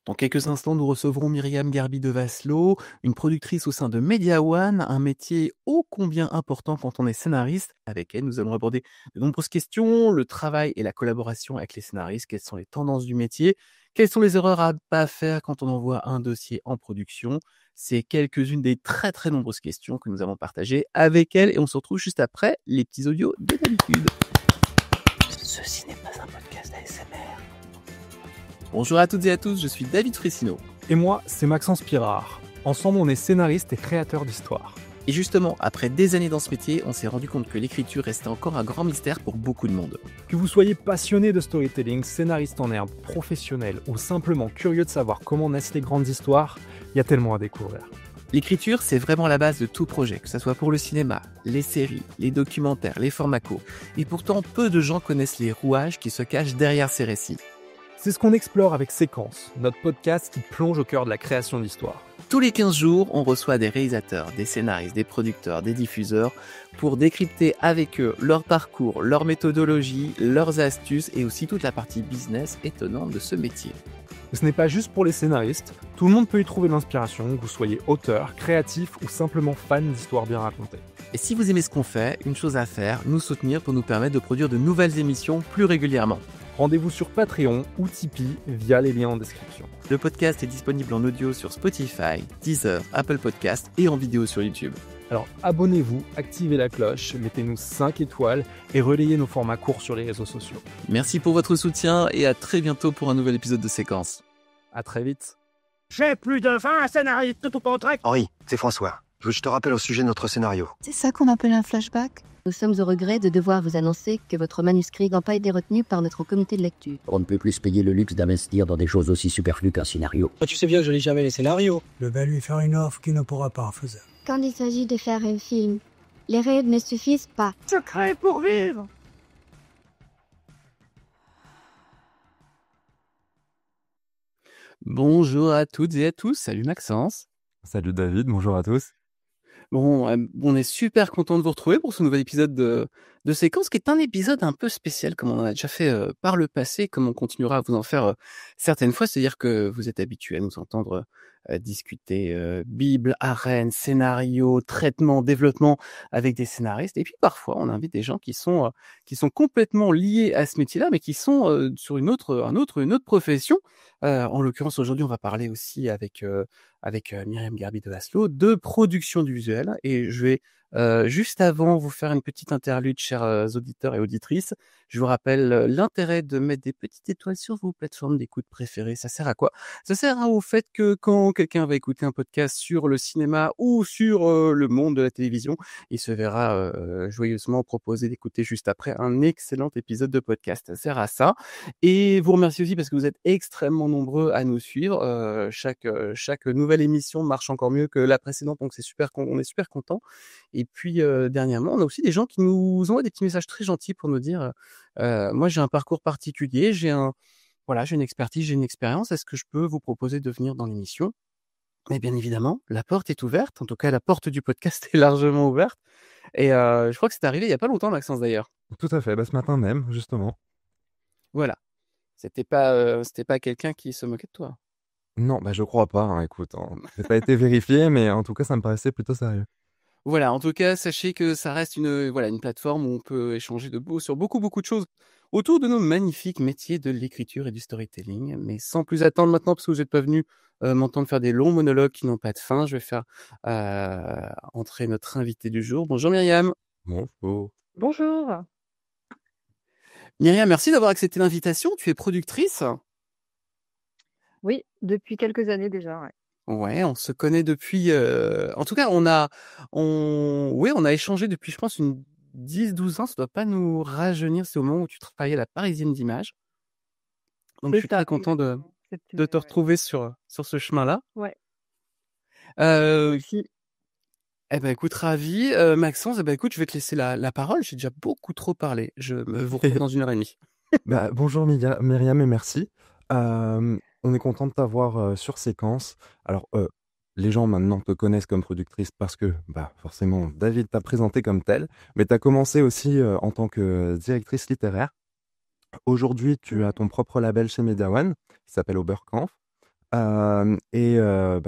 Dans quelques instants, nous recevrons Myriam Garbi de Vasselot, une productrice au sein de Media One, un métier ô combien important quand on est scénariste. Avec elle, nous allons aborder de nombreuses questions, le travail et la collaboration avec les scénaristes, quelles sont les tendances du métier, quelles sont les erreurs à ne pas faire quand on envoie un dossier en production. C'est quelques-unes des très très nombreuses questions que nous avons partagées avec elle et on se retrouve juste après les petits audios de d'habitude. Ceci n'est pas un podcast ASMR. Bonjour à toutes et à tous, je suis David Frissino. Et moi, c'est Maxence Pirard. Ensemble, on est scénariste et créateur d'histoires. Et justement, après des années dans ce métier, on s'est rendu compte que l'écriture restait encore un grand mystère pour beaucoup de monde. Que vous soyez passionné de storytelling, scénariste en herbe, professionnel ou simplement curieux de savoir comment naissent les grandes histoires, il y a tellement à découvrir. L'écriture, c'est vraiment la base de tout projet, que ce soit pour le cinéma, les séries, les documentaires, les formats courts. Et pourtant, peu de gens connaissent les rouages qui se cachent derrière ces récits. C'est ce qu'on explore avec Séquence, notre podcast qui plonge au cœur de la création d'histoires. Tous les 15 jours, on reçoit des réalisateurs, des scénaristes, des producteurs, des diffuseurs pour décrypter avec eux leur parcours, leur méthodologie, leurs astuces et aussi toute la partie business étonnante de ce métier. Ce n'est pas juste pour les scénaristes, tout le monde peut y trouver de l'inspiration, que vous soyez auteur, créatif ou simplement fan d'histoires bien racontées. Et si vous aimez ce qu'on fait, une chose à faire, nous soutenir pour nous permettre de produire de nouvelles émissions plus régulièrement. Rendez-vous sur Patreon ou Tipeee via les liens en description. Le podcast est disponible en audio sur Spotify, Deezer, Apple Podcasts et en vidéo sur YouTube. Alors abonnez-vous, activez la cloche, mettez-nous 5 étoiles et relayez nos formats courts sur les réseaux sociaux. Merci pour votre soutien et à très bientôt pour un nouvel épisode de Séquence. À très vite. J'ai plus de 20 scénaristes tout en trek. Henri, c'est François. Je te rappelle au sujet de notre scénario. C'est ça qu'on appelle un flashback ? Nous sommes au regret de devoir vous annoncer que votre manuscrit n'a pas été retenu par notre comité de lecture. On ne peut plus se payer le luxe d'investir dans des choses aussi superflues qu'un scénario. Tu sais bien que je lis jamais les scénarios. Je vais lui faire une offre qu'il ne pourra pas refuser. Quand il s'agit de faire un film, les règles ne suffisent pas. Je crée pour vivre. Bonjour à toutes et à tous, salut Maxence. Salut David, bonjour à tous. Bon, on est super content de vous retrouver pour ce nouvel épisode de Séquence, qui est un épisode un peu spécial, comme on en a déjà fait par le passé, comme on continuera à vous en faire certaines fois. C'est-à-dire que vous êtes habitués à nous entendre discuter Bible, arène, scénario, traitement, développement avec des scénaristes. Et puis parfois, on invite des gens qui sont complètement liés à ce métier-là, mais qui sont sur une autre profession. En l'occurrence, aujourd'hui, on va parler aussi avec Myriam Garbi de Vasselot de production du visuel. Et je vais juste avant vous faire une petite interlude, chers auditeurs et auditrices. Je vous rappelle l'intérêt de mettre des petites étoiles sur vos plateformes d'écoute préférées. Ça sert à quoi? Ça sert au fait que quand quelqu'un va écouter un podcast sur le cinéma ou sur le monde de la télévision, il se verra joyeusement proposer d'écouter juste après un excellent épisode de podcast. Ça sert à ça. Et vous remercie aussi parce que vous êtes extrêmement nombreux à nous suivre. Chaque nouvelle émission marche encore mieux que la précédente, donc on est super contents. Et puis dernièrement, on a aussi des gens qui nous envoient des petits messages très gentils pour nous dire moi j'ai un parcours particulier, j'ai une expertise, j'ai une expérience, est-ce que je peux vous proposer de venir dans l'émission? Et bien évidemment, la porte est ouverte, en tout cas la porte du podcast est largement ouverte. Et je crois que c'est arrivé il y a pas longtemps, Maxence, d'ailleurs. Tout à fait, ce matin même, justement. Voilà. C'était pas quelqu'un qui se moquait de toi. Non, je crois pas, écoute, ça n'a pas été vérifié, mais en tout cas, ça me paraissait plutôt sérieux. Voilà, en tout cas, sachez que ça reste une plateforme où on peut échanger sur beaucoup de choses autour de nos magnifiques métiers de l'écriture et du storytelling. Mais sans plus attendre maintenant, parce que vous n'êtes pas venu m'entendre faire des longs monologues qui n'ont pas de fin, je vais faire entrer notre invité du jour. Bonjour Myriam. Bonjour. Bonjour. Myriam, merci d'avoir accepté l'invitation. Tu es productrice? Oui, depuis quelques années déjà, ouais. Ouais, on se connaît depuis. En tout cas, on a échangé depuis, je pense, une 10-12 ans. Ça doit pas nous rajeunir. C'est au moment où tu travaillais à la Parisienne d'Images. Donc, je suis très content de te retrouver sur ce chemin-là. Ouais. Merci. Écoute, ravi. Maxence, écoute, je vais te laisser la parole. J'ai déjà beaucoup trop parlé. Je vous retrouve dans 1h30. Bonjour Myriam et merci. On est content de t'avoir sur Séquence. Alors, les gens maintenant te connaissent comme productrice parce que, forcément, David t'a présenté comme telle, mais tu as commencé aussi en tant que directrice littéraire. Aujourd'hui, tu as ton propre label chez Media One, qui s'appelle Oberkampf.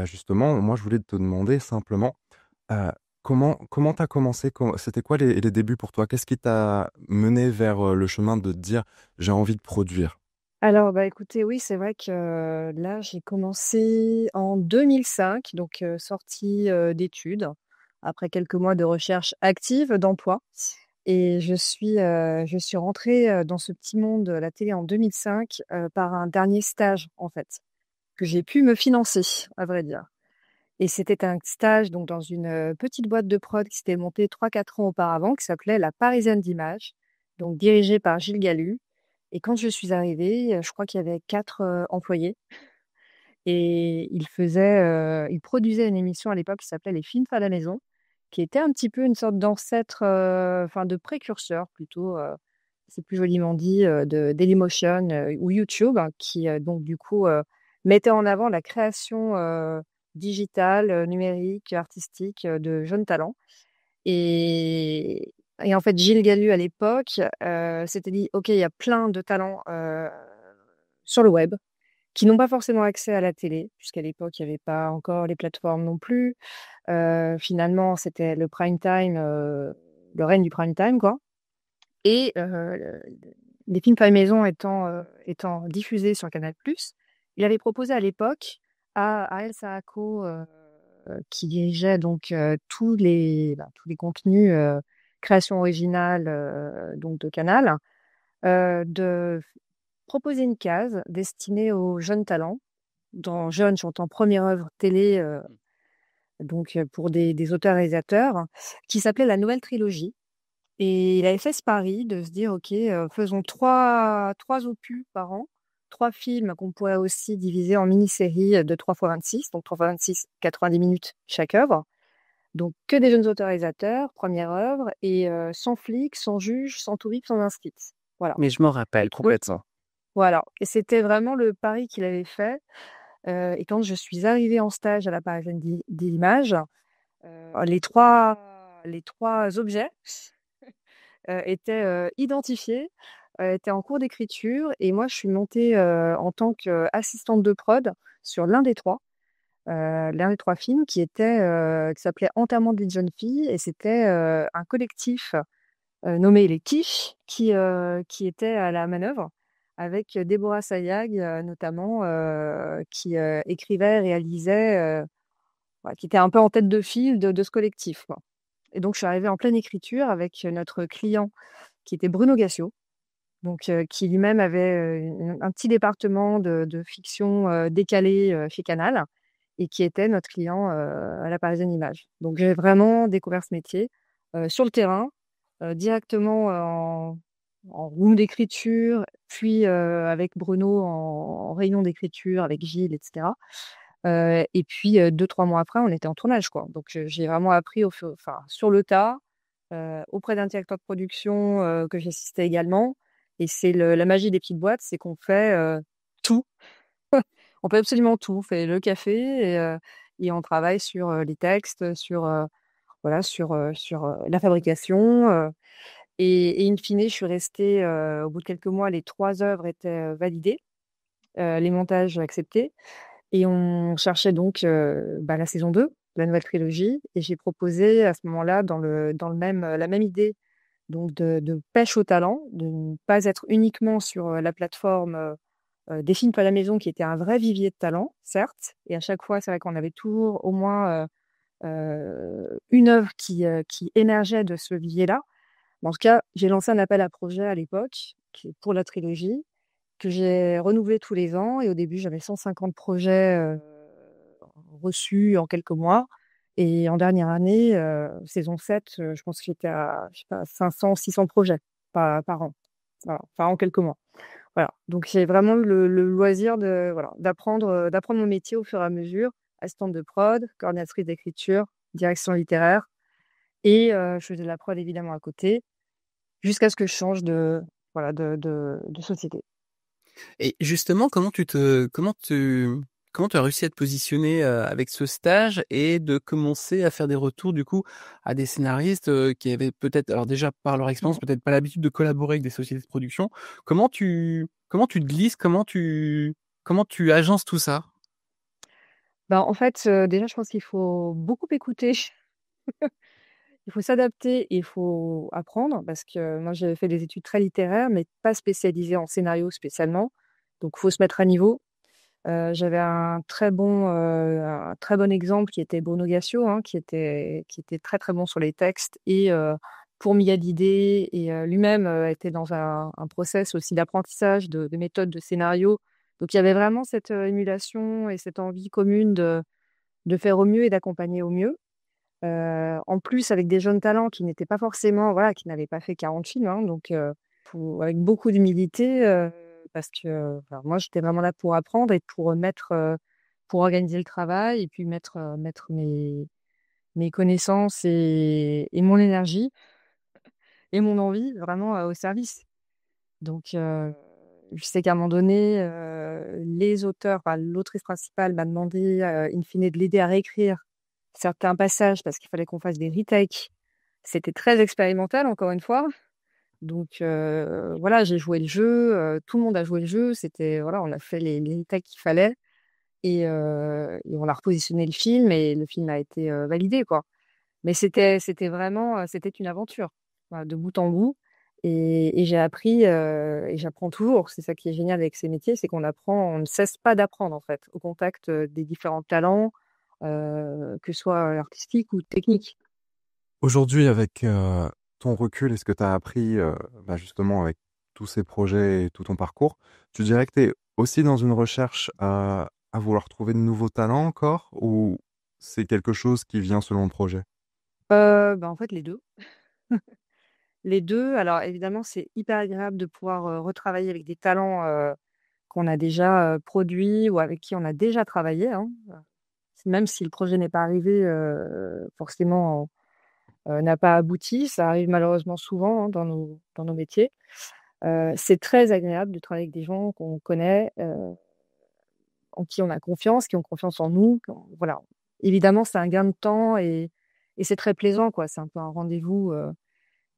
Justement, moi, je voulais te demander simplement, comment tu as commencé? C'était quoi les débuts pour toi? Qu'est-ce qui t'a mené vers le chemin de te dire j'ai envie de produire? Alors, bah écoutez, oui, c'est vrai que là, j'ai commencé en 2005, donc sortie d'études, après quelques mois de recherche active d'emploi. Et je suis rentrée dans ce petit monde de la télé en 2005 par un dernier stage, en fait, que j'ai pu me financer, à vrai dire. Et c'était un stage donc dans une petite boîte de prod qui s'était montée 3-4 ans auparavant, qui s'appelait La Parisienne d'Images, donc dirigée par Gilles Galu. Et quand je suis arrivée, je crois qu'il y avait 4 employés et ils produisaient une émission à l'époque qui s'appelait Les Films à la maison, qui était un petit peu une sorte d'ancêtre, enfin de précurseur plutôt, c'est plus joliment dit, de Dailymotion, ou YouTube, hein, qui, donc du coup, mettait en avant la création, digitale, numérique, artistique, de jeunes talents. Et en fait, Gilles Galu, à l'époque, s'était dit: «OK, il y a plein de talents, sur le web, qui n'ont pas forcément accès à la télé», puisqu'à l'époque, il y avait pas encore les plateformes non plus. Finalement, c'était le prime time, le règne du prime time, quoi. Et les films faits maison étant diffusés sur Canal+, il avait proposé à l'époque à Elsa Sako, qui dirigeait donc tous les contenus, création originale, donc de Canal, de proposer une case destinée aux jeunes talents. Dans jeunes, j'entends première œuvre télé, donc pour des auteurs-réalisateurs, qui s'appelait La Nouvelle Trilogie. Et il avait fait ce pari de se dire: «OK, faisons trois opus par an, 3 films qu'on pourrait aussi diviser en mini-séries de 3 fois 26, donc 3 fois 26, 90 minutes chaque œuvre. Donc que des jeunes auteurs-réalisateurs, première œuvre et sans flic, sans juge, sans touriste, sans instit». Voilà. Mais je m'en rappelle complètement. Voilà, et c'était vraiment le pari qu'il avait fait, et quand je suis arrivée en stage à la Parisienne d'Images, les trois objets étaient identifiés, étaient en cours d'écriture, et moi je suis montée en tant qu'assistante de prod sur l'un des 3 films qui s'appelait Enterrement d'une jeune fille, et c'était un collectif nommé les Quiches qui était à la manœuvre, avec Déborah Sayag notamment, qui écrivait, réalisait, qui était un peu en tête de file de ce collectif, quoi. Et donc je suis arrivée en pleine écriture avec notre client qui était Bruno Gassio, donc qui lui-même avait un petit département de fiction décalée chez Canal, et qui était notre client à la Parisienne Images. Donc j'ai vraiment découvert ce métier sur le terrain, directement en room d'écriture, puis avec Bruno en réunion d'écriture avec Gilles, etc. Et puis 2-3 mois après, on était en tournage, quoi. Donc j'ai vraiment appris sur le tas, auprès d'un directeur de production que j'assistais également. Et c'est la magie des petites boîtes, c'est qu'on fait tout. On fait absolument tout. On fait le café et on travaille sur les textes, sur la fabrication. Et in fine, je suis restée, au bout de quelques mois, les 3 œuvres étaient validées, les montages acceptés. Et on cherchait donc la saison 2, la nouvelle trilogie. Et j'ai proposé à ce moment-là, dans la même idée, donc de pêche au talent, de ne pas être uniquement sur la plateforme des films à la maison, qui était un vrai vivier de talent, certes. Et à chaque fois, c'est vrai qu'on avait toujours au moins une œuvre qui émergeait de ce vivier-là. En tout cas, j'ai lancé un appel à projet à l'époque, pour la trilogie, que j'ai renouvelé tous les ans. Et au début, j'avais 150 projets reçus en quelques mois. Et en dernière année, saison 7, je pense que j'étais à, je sais pas, 500-600 projets par an. Voilà, enfin en quelques mois. Voilà. Donc j'ai vraiment le loisir d'apprendre mon métier au fur et à mesure. Assistante de prod, coordinatrice d'écriture, direction littéraire. Et je faisais de la prod évidemment à côté, jusqu'à ce que je change de société. Et justement, comment tu as réussi à te positionner avec ce stage et de commencer à faire des retours du coup à des scénaristes qui avaient peut-être, alors déjà par leur expérience, peut-être pas l'habitude de collaborer avec des sociétés de production. Comment tu te glisses, comment tu agences tout ça? Bah, en fait, déjà, je pense qu'il faut beaucoup écouter. Il faut s'adapter et il faut apprendre parce que moi, j'avais fait des études très littéraires, mais pas spécialisées en scénario spécialement. Donc, il faut se mettre à niveau. J'avais un très bon exemple qui était Bruno Gassio, hein, qui était très, très bon sur les textes et fourmillat d'idées et lui-même, était dans un process aussi d'apprentissage de méthodes de scénario. Donc il y avait vraiment cette, émulation et cette envie commune de faire au mieux et d'accompagner au mieux. En plus avec des jeunes talents qui n'étaient pas forcément voilà, qui n'avaient pas fait 40 films, hein, donc avec beaucoup d'humilité, parce que, enfin, moi, j'étais vraiment là pour apprendre et pour organiser le travail et puis mettre mes connaissances et mon énergie et mon envie vraiment, au service. Donc je sais qu'à un moment donné, les auteurs, enfin, l'autrice principale m'a demandé, in fine de l'aider à réécrire certains passages parce qu'il fallait qu'on fasse des retakes. C'était très expérimental encore une fois. Donc voilà, j'ai joué le jeu, tout le monde a joué le jeu. C'était voilà, on a fait les retakes qu'il fallait et on a repositionné le film et le film a été, validé, quoi. Mais c'était vraiment, c'était une aventure, voilà, de bout en bout et j'ai appris, et j'apprends toujours. C'est ça qui est génial avec ces métiers, c'est qu'on apprend, on ne cesse pas d'apprendre, en fait, au contact, des différents talents, que ce soit artistiques ou techniques. Aujourd'hui, avec ton recul et ce que tu as appris justement avec tous ces projets et tout ton parcours, tu dirais que tu es aussi dans une recherche à vouloir trouver de nouveaux talents encore ou c'est quelque chose qui vient selon le projet? En fait, les 2. Les 2. Alors évidemment, c'est hyper agréable de pouvoir, retravailler avec des talents, qu'on a déjà, produits ou avec qui on a déjà travaillé, hein, même si le projet n'est pas arrivé, forcément, n'a pas abouti. Ça arrive malheureusement souvent, hein, dans nos métiers. C'est très agréable de travailler avec des gens qu'on connaît, en qui on a confiance, qui ont confiance en nous, voilà. Évidemment, c'est un gain de temps et c'est très plaisant, quoi. C'est un peu un rendez-vous,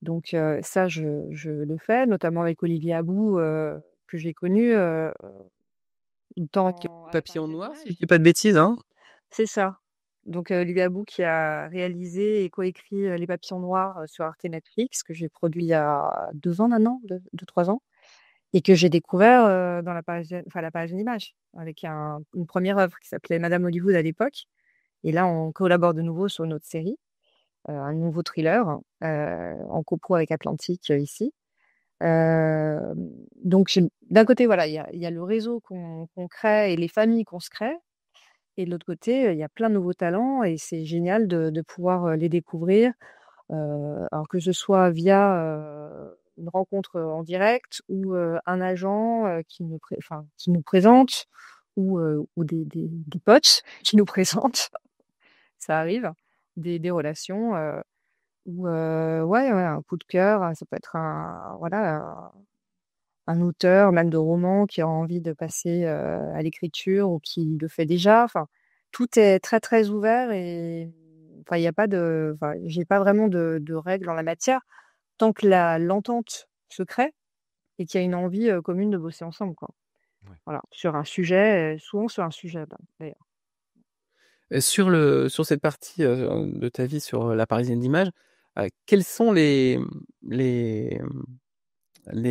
donc ça, je le fais, notamment avec Olivier Abou, que j'ai connu, à la Papillon Parisienne noir, si je Images. dis pas de bêtises, hein? C'est ça. Donc Olivier Abou qui a réalisé et coécrit, Les Papillons noirs, sur Arte Netflix, que j'ai produit il y a 2 ans maintenant, 2-3 ans et que j'ai découvert, dans la Parisienne Images, avec une première œuvre qui s'appelait Madame Hollywood à l'époque et là, on collabore de nouveau sur une autre série, un nouveau thriller, en copro avec Atlantique, ici. Hem, donc d'un côté, voilà, il y a le réseau qu'on crée et les familles qu'on se crée et de l'autre côté, il y a plein de nouveaux talents et c'est génial de pouvoir, les découvrir, alors que ce soit via, une rencontre, en direct ou, un agent, qui nous présente ou des potes qui nous présentent, ça arrive, des relations, ou, ouais, un coup de cœur, ça peut être un auteur, même de roman, qui a envie de passer, à l'écriture ou qui le fait déjà. Enfin, tout est très, très ouvert et enfin, il y a pas de enfin, j'ai pas vraiment de règles en la matière tant que l'entente se crée et qu'il y a une envie, commune de bosser ensemble, quoi. Ouais. Voilà, sur un sujet, souvent sur un sujet, d'ailleurs. Et sur cette partie, de ta vie sur, la Parisienne d'Images, quels sont les, les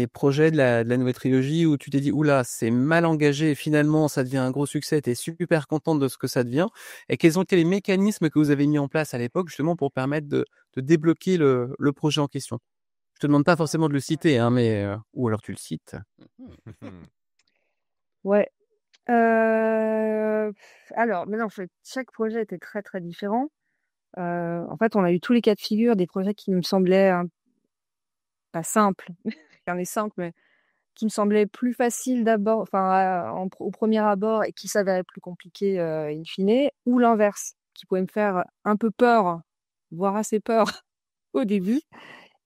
projets de la nouvelle trilogie où tu t'es dit: «Ouh là, c'est mal engagé et finalement ça devient un gros succès, tu es super contente de ce que ça devient» et quels ont été les mécanismes que vous avez mis en place à l'époque justement pour permettre de débloquer le projet en question? Je te demande pas forcément de le citer, hein, mais ou alors tu le cites. Ouais, alors mais non, en fait, chaque projet était très, très différent. En fait, on a eu tous les cas de figure des projets qui me semblaient, pas simples, rien n'est simple, mais qui me semblaient plus faciles d'abord, enfin, au premier abord et qui s'avéraient plus compliqués, in fine, ou l'inverse, qui pouvaient me faire un peu peur, voire assez peur au début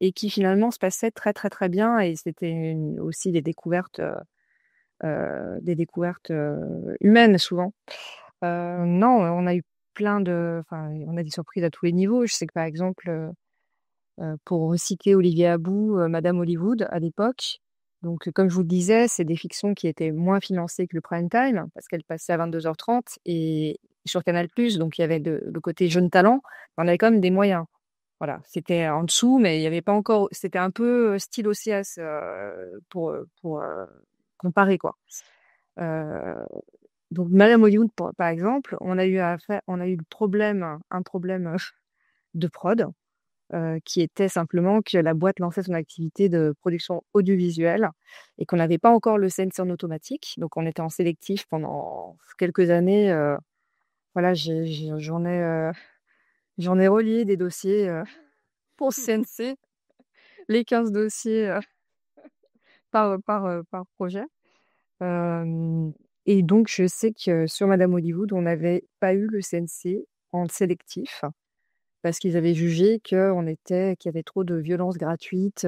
et qui finalement se passaient très, très, très bien et c'était aussi des découvertes, humaines souvent. Non, on a eu on a des surprises à tous les niveaux. Je sais que par exemple, pour reciter Olivier Abou, Madame Hollywood à l'époque, donc comme je vous le disais, c'est des fictions qui étaient moins financées que le prime time parce qu'elles passaient à 22h30 et sur Canal+, donc il y avait le côté jeune talent, on avait quand même des moyens. Voilà, c'était en dessous, mais il y avait pas encore. C'était un peu style OCS pour comparer quoi. Donc Madame Hollywood, par exemple, on a eu le problème, un problème de prod, qui était simplement que la boîte lançait son activité de production audiovisuelle et qu'on n'avait pas encore le CNC en automatique. Donc on était en sélectif pendant quelques années. Voilà, j'en ai relié des dossiers pour CNC, les 15 dossiers par projet. Et donc, je sais que sur Madame Hollywood, on n'avait pas eu le CNC en sélectif parce qu'ils avaient jugé qu'il y avait trop de violences gratuites.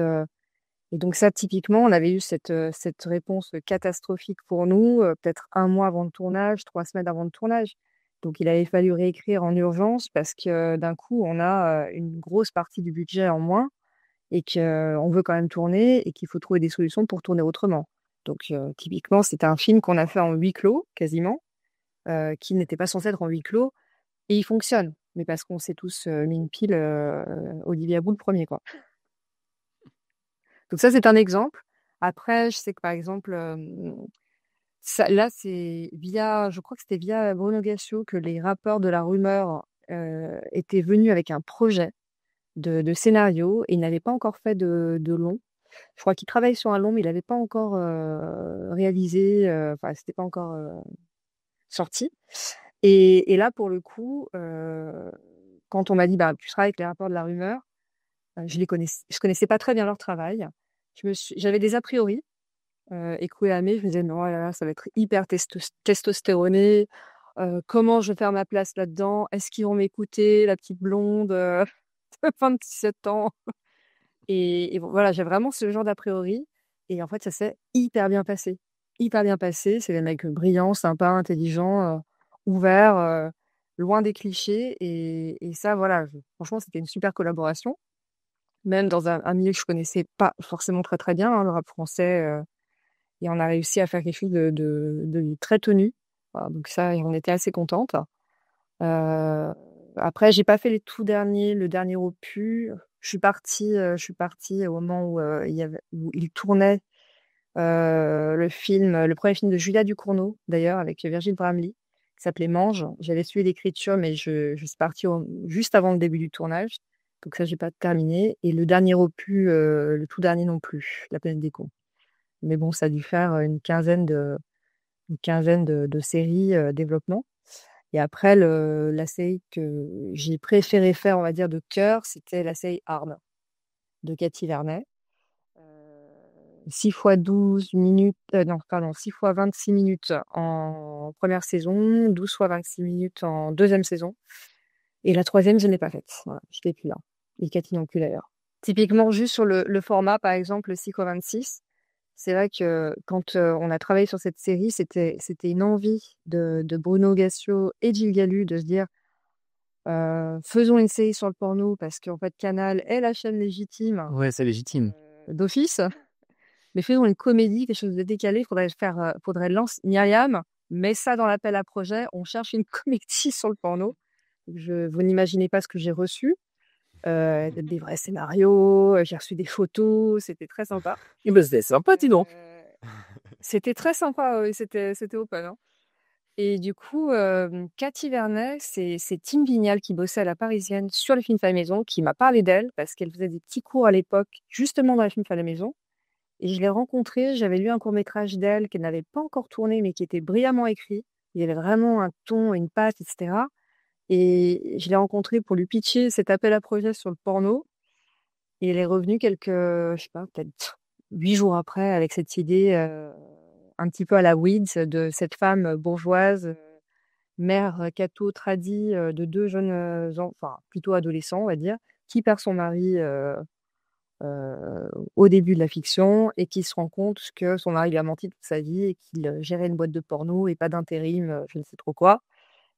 Et donc ça, typiquement, on avait eu cette réponse catastrophique pour nous, peut-être 1 mois avant le tournage, 3 semaines avant le tournage. Donc il avait fallu réécrire en urgence parce que d'un coup, on a une grosse partie du budget en moins et qu'on veut quand même tourner et qu'il faut trouver des solutions pour tourner autrement. Donc typiquement, c'était un film qu'on a fait en huis clos, quasiment, qui n'était pas censé être en huis clos, et il fonctionne. Mais parce qu'on s'est tous mis une pile Olivier Abou le premier, quoi. Donc ça, c'est un exemple. Après, je sais que par exemple, là, je crois que c'était via Bruno Gassio que les rappeurs de la rumeur étaient venus avec un projet de scénario et ils n'avaient pas encore fait de long. Je crois qu'il travaille sur un long, mais il n'avait pas encore réalisé, enfin, c'était pas encore sorti. Et là, pour le coup, quand on m'a dit, tu travailles avec les rappeurs de la rumeur, je connaissais pas très bien leur travail. J'avais des a priori, écroués à mai, je me disais, non, oh là là, ça va être hyper testostéroné. Comment je vais faire ma place là-dedans? Est-ce qu'ils vont m'écouter, la petite blonde de 27 ans? Et bon, voilà, j'ai vraiment ce genre d'a priori. Et en fait, ça s'est hyper bien passé. Hyper bien passé. C'est des mecs brillants, sympas, intelligents, ouverts, loin des clichés. Et ça, voilà, franchement, c'était une super collaboration. Même dans un milieu que je connaissais pas forcément très très bien, le rap français. Et on a réussi à faire quelque chose de très tenu. Voilà, donc ça, on était assez contente. Après, j'ai pas fait le dernier opus. Je suis partie au moment où il tournait le premier film de Julia Ducournau, d'ailleurs, avec Virgile Bramley, qui s'appelait Mange. J'avais suivi l'écriture, mais je suis partie juste avant le début du tournage. Donc ça, j'ai pas terminé. Et le dernier opus, le tout dernier non plus, La planète des cons. Mais bon, ça a dû faire une quinzaine de séries développement. Et après, la série que j'ai préféré faire, on va dire, de cœur, c'était la série Arne de Cathy Vernet. 6 fois 12 minutes, 6 fois 26 minutes en première saison, 12 fois 26 minutes en deuxième saison. Et la troisième, je ne l'ai pas faite. Voilà, je ne l'ai plus là. Et Cathy non plus d'ailleurs. Typiquement, juste sur le format, par exemple, le 6 fois 26, c'est vrai que quand on a travaillé sur cette série, c'était une envie de Bruno Gassio et Gilles Galu de se dire faisons une série sur le porno parce qu'en fait Canal est la chaîne légitime. Ouais, c'est légitime. D'office. Mais faisons une comédie, quelque chose de décalé. Faudrait lancer Myriam, mets ça dans l'appel à projet. On cherche une comédie sur le porno. Vous n'imaginez pas ce que j'ai reçu. Des vrais scénarios, j'ai reçu des photos, c'était très sympa. Et ben, c'était sympa, dis donc. C'était très sympa, oui, c'était open. Hein. Et du coup, Cathy Vernet, c'est Tim Vignal qui bossait à la Parisienne sur les films faits à la maison, qui m'a parlé d'elle parce qu'elle faisait des petits cours à l'époque, justement dans les films faits à la maison. Et je l'ai rencontrée, j'avais lu un court-métrage d'elle qu'elle n'avait pas encore tourné, mais qui était brillamment écrit. Il y avait vraiment un ton, une patte, etc. Et je l'ai rencontrée pour lui pitcher cet appel à projet sur le porno. Et elle est revenue je sais pas, peut-être 8 jours après avec cette idée un petit peu à la Weeds de cette femme bourgeoise, mère catho tradie de 2 jeunes enfin plutôt adolescents, on va dire, qui perd son mari au début de la fiction et qui se rend compte que son mari lui a menti toute sa vie et qu'il gérait une boîte de porno et pas d'intérim, je ne sais trop quoi,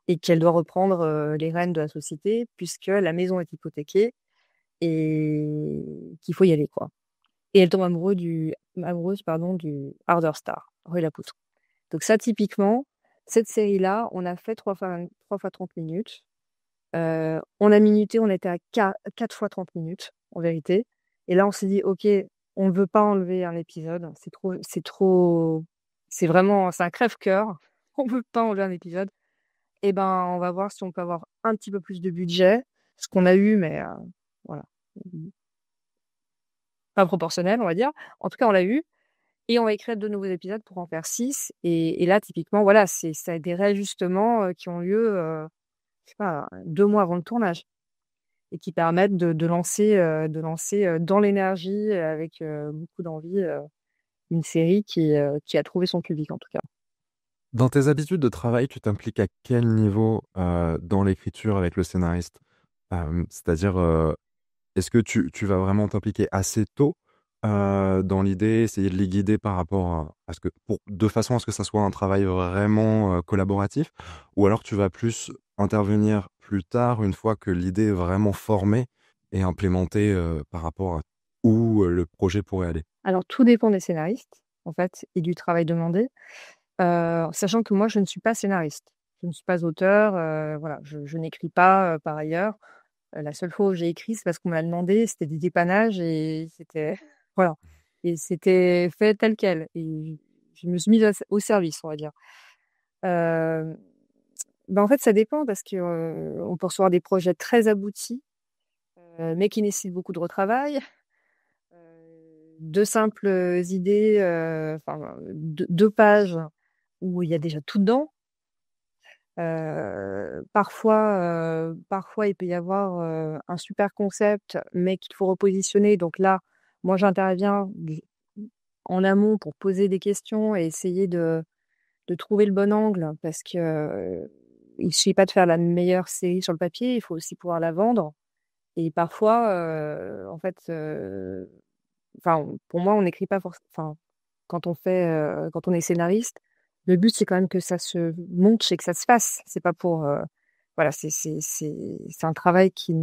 et qu'elle doit reprendre les rênes de la société puisque la maison est hypothéquée et qu'il faut y aller, quoi. Et elle tombe amoureuse du Harder Star, Roy Lapoutre. Donc ça, typiquement, Cette série-là, on a fait 3 fois 30 minutes. On a minuté, on était à 4 fois 30 minutes, en vérité. Et là, on s'est dit, OK, on ne veut pas enlever un épisode. C'est vraiment, c'est un crève-cœur. On ne veut pas enlever un épisode. Et ben, on va voir si on peut avoir un petit peu plus de budget. Ce qu'on a eu, mais voilà. Pas proportionnel, on va dire. En tout cas, on l'a eu. Et on va écrire 2 nouveaux épisodes pour en faire 6. Et là, typiquement, voilà, ça des réajustements qui ont lieu, je sais pas, 2 mois avant le tournage et qui permettent de lancer dans l'énergie, avec beaucoup d'envie, une série qui a trouvé son public, en tout cas. Dans tes habitudes de travail, tu t'impliques à quel niveau dans l'écriture avec le scénariste? C'est-à-dire, est-ce que tu vas vraiment t'impliquer assez tôt dans l'idée, essayer de les guider par rapport à ce que, de façon à ce que ça soit un travail vraiment collaboratif, ou alors tu vas plus intervenir plus tard, une fois que l'idée est vraiment formée et implémentée par rapport à où le projet pourrait aller? Alors, tout dépend des scénaristes, en fait, et du travail demandé. Sachant que moi, je ne suis pas scénariste. Je ne suis pas auteur, voilà, je n'écris pas, par ailleurs. La seule fois où j'ai écrit, c'est parce qu'on m'a demandé, c'était des dépannages et c'était voilà, et c'était fait tel quel et je me suis mise au service, on va dire. En fait, ça dépend parce que, on peut recevoir des projets très aboutis, mais qui nécessitent beaucoup de retravail. 2 simples idées, enfin, 2 pages où il y a déjà tout dedans. Parfois, il peut y avoir, un super concept, mais qu'il faut repositionner. Donc là, moi, j'interviens en amont pour poser des questions et essayer de trouver le bon angle parce que, il suffit pas de faire la meilleure série sur le papier, il faut aussi pouvoir la vendre et parfois, en fait, enfin, pour moi, on n'écrit pas enfin, quand on est scénariste, le but, c'est quand même que ça se monte et que ça se fasse. C'est pas pour, voilà, c'est un travail qui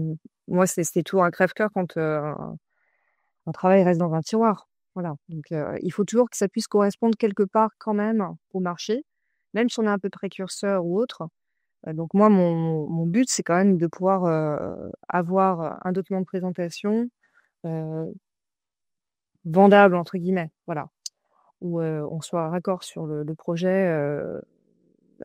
moi, c'est toujours un crève-cœur quand, un travail reste dans un tiroir. Voilà, donc il faut toujours que ça puisse correspondre quelque part quand même au marché, même si on est un peu précurseur ou autre. Donc moi, mon but, c'est quand même de pouvoir, avoir un document de présentation, heu, «vendable» entre guillemets, voilà, où, on soit raccord sur le projet,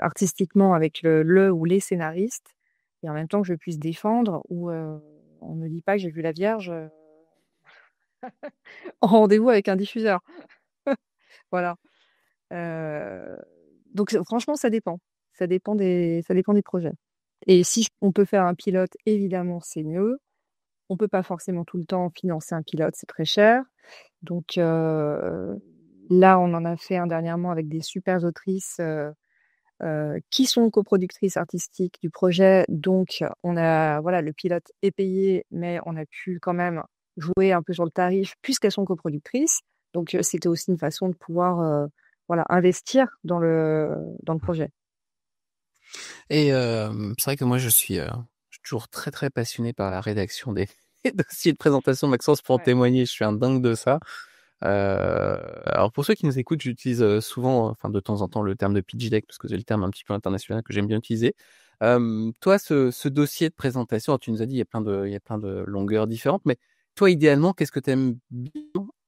artistiquement avec le ou les scénaristes et en même temps que je puisse défendre où, on me dit pas que j'ai vu la Vierge, en rendez-vous avec un diffuseur. Voilà, heu, donc franchement, ça dépend. Ça dépend des projets et si on peut faire un pilote, évidemment, c'est mieux. On peut pas forcément tout le temps financer un pilote, c'est très cher. Donc là, on en a fait un dernièrement avec des super autrices, qui sont coproductrices artistiques du projet. Donc on a voilà, le pilote est payé, mais on a pu quand même jouer un peu sur le tarif puisqu'elles sont coproductrices. Donc c'était aussi une façon de pouvoir, voilà, investir dans le projet. Et c'est vrai que moi, je suis toujours très, très passionné par la rédaction des des dossiers de présentation. Maxence pour en Ouais. témoigner, je suis un dingue de ça. Alors pour ceux qui nous écoutent, j'utilise souvent, enfin de temps en temps, le terme de pitch deck parce que c'est le terme un petit peu international que j'aime bien utiliser. Toi, ce dossier de présentation, alors tu nous as dit il y a plein de longueurs différentes, mais toi, idéalement, qu'est-ce que tu aimes bien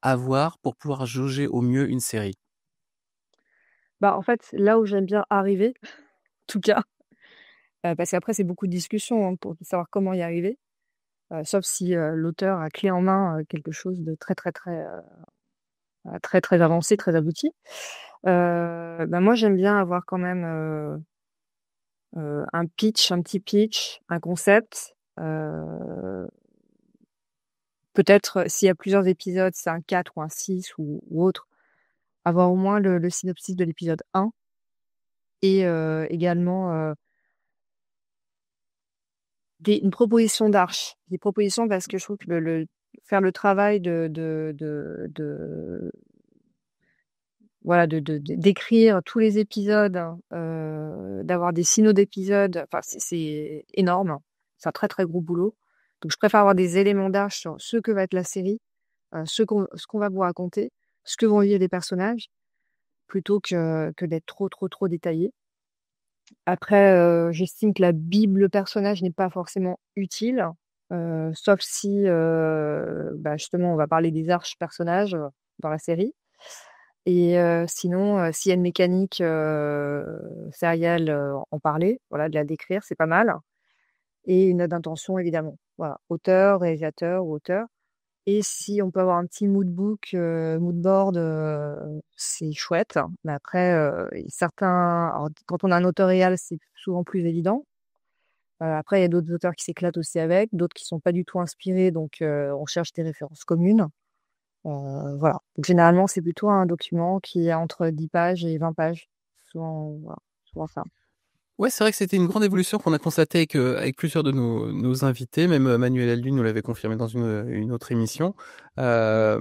avoir pour pouvoir jauger au mieux une série? En fait, là où j'aime bien arriver, en tout cas, parce qu'après c'est beaucoup de discussions, hein, pour savoir comment y arriver, sauf si, l'auteur a clé en main, quelque chose de très, très, très, très, très avancé, très abouti. Moi j'aime bien avoir quand même, un pitch, un petit pitch, un concept, peut-être s'il y a plusieurs épisodes, c'est un 4 ou un 6 ou autre, avoir au moins le synopsis de l'épisode 1 et également, une proposition d'arche. Des propositions parce que je trouve que faire le travail voilà, d'écrire tous les épisodes, d'avoir des synos d'épisodes, enfin c'est énorme. C'est un très, très gros boulot. Donc je préfère avoir des éléments d'arche sur ce que va être la série, ce qu'on va vous raconter, ce que vont vivre les personnages, plutôt que d'être trop, trop, trop détaillé. Après, j'estime que la bible personnage n'est pas forcément utile, sauf si, justement, on va parler des arches-personnages, dans la série et sinon, s'il y a une mécanique, sérielle, en parler, voilà, de la décrire, c'est pas mal et une note d'intention évidemment. Voilà, auteur, réalisateur ou auteur et si on peut avoir un petit mood board, c'est chouette. Mais après, certains alors quand on a un auteur réal, c'est souvent plus évident. Après, il y a d'autres auteurs qui s'éclatent aussi avec, d'autres qui sont pas du tout inspirés, donc on cherche des références communes. Voilà. Donc généralement, c'est plutôt un document qui est entre 10 pages et 20 pages. Souvent, voilà, souvent ça. Ouais, c'est vrai que c'était une grande évolution qu'on a constatée avec plusieurs de nos invités, même Manuel Aldu nous l'avait confirmé dans une autre émission. Là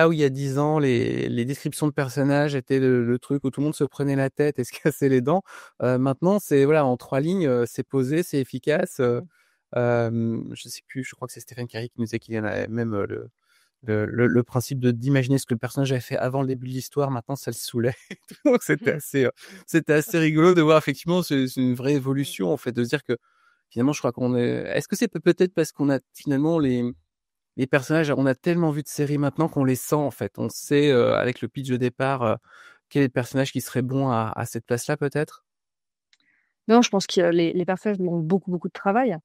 où il y a 10 ans, les descriptions de personnages étaient le truc où tout le monde se prenait la tête et se cassait les dents. Maintenant, c'est voilà, en 3 lignes, c'est posé, c'est efficace. Je sais plus, je crois que c'est Stephen Curry qui nous disait qu'il y en avait même le principe d'imaginer ce que le personnage avait fait avant le début de l'histoire, maintenant ça le saoulait. Donc c'était assez rigolo de voir effectivement c'est une vraie évolution en fait, de se dire que finalement je crois qu'on est. Est-ce que c'est peut-être parce qu'on a finalement les personnages, on a tellement vu de séries maintenant qu'on les sent en fait, on sait avec le pitch de départ quel est le personnage qui serait bon à cette place-là peut-être. Non, je pense que les personnages ont beaucoup, beaucoup de travail,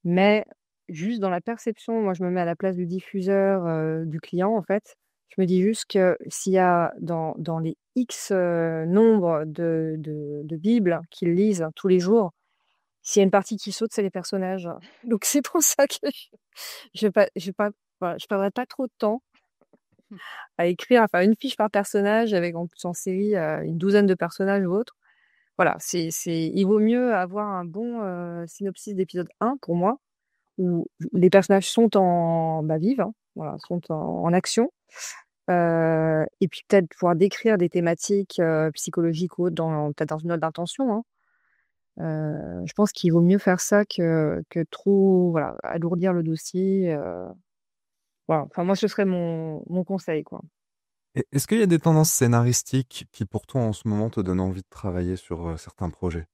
mais juste dans la perception, moi je me mets à la place du diffuseur, du client en fait. Je me dis juste que s'il y a dans les X, nombre de bibles qu'ils lisent tous les jours, s'il y a une partie qui saute, c'est les personnages. Donc c'est pour ça que je vais pas voilà, je perdrai pas trop de temps à écrire, enfin une fiche par personnage avec en plus en série, une douzaine de personnages ou autres. Voilà, il vaut mieux avoir un bon, synopsis d'épisode 1 pour moi, où les personnages sont vivent, hein, voilà, sont en action. Et puis peut-être pouvoir décrire des thématiques, psychologiques ou autres peut-être dans une note d'intention, hein. Je pense qu'il vaut mieux faire ça que trop, voilà, alourdir le dossier, voilà. Enfin moi ce serait mon conseil, quoi. Est-ce qu'il y a des tendances scénaristiques qui, pour toi, en ce moment, te donnent envie de travailler sur certains projets?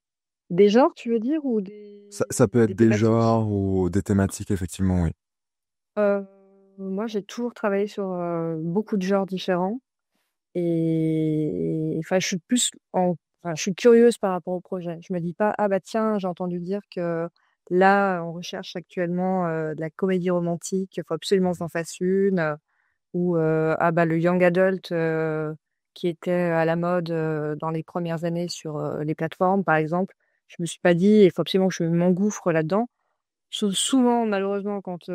Des genres, tu veux dire ou Ça peut être des des thématiques? genres ou des thématiques, effectivement, oui. Moi j'ai toujours travaillé sur, beaucoup de genres différents et enfin je suis curieuse par rapport au projet. Je me dis pas: «Ah bah tiens, j'ai entendu dire que là, on recherche actuellement, de la comédie romantique, il faut absolument que j'en fasse une», ou «Ah bah le young adult, qui était à la mode, dans les premières années sur, les plateformes», par exemple. Je me suis pas dit: «Il faut absolument que je m'engouffre là-dedans». Souvent, malheureusement, quand,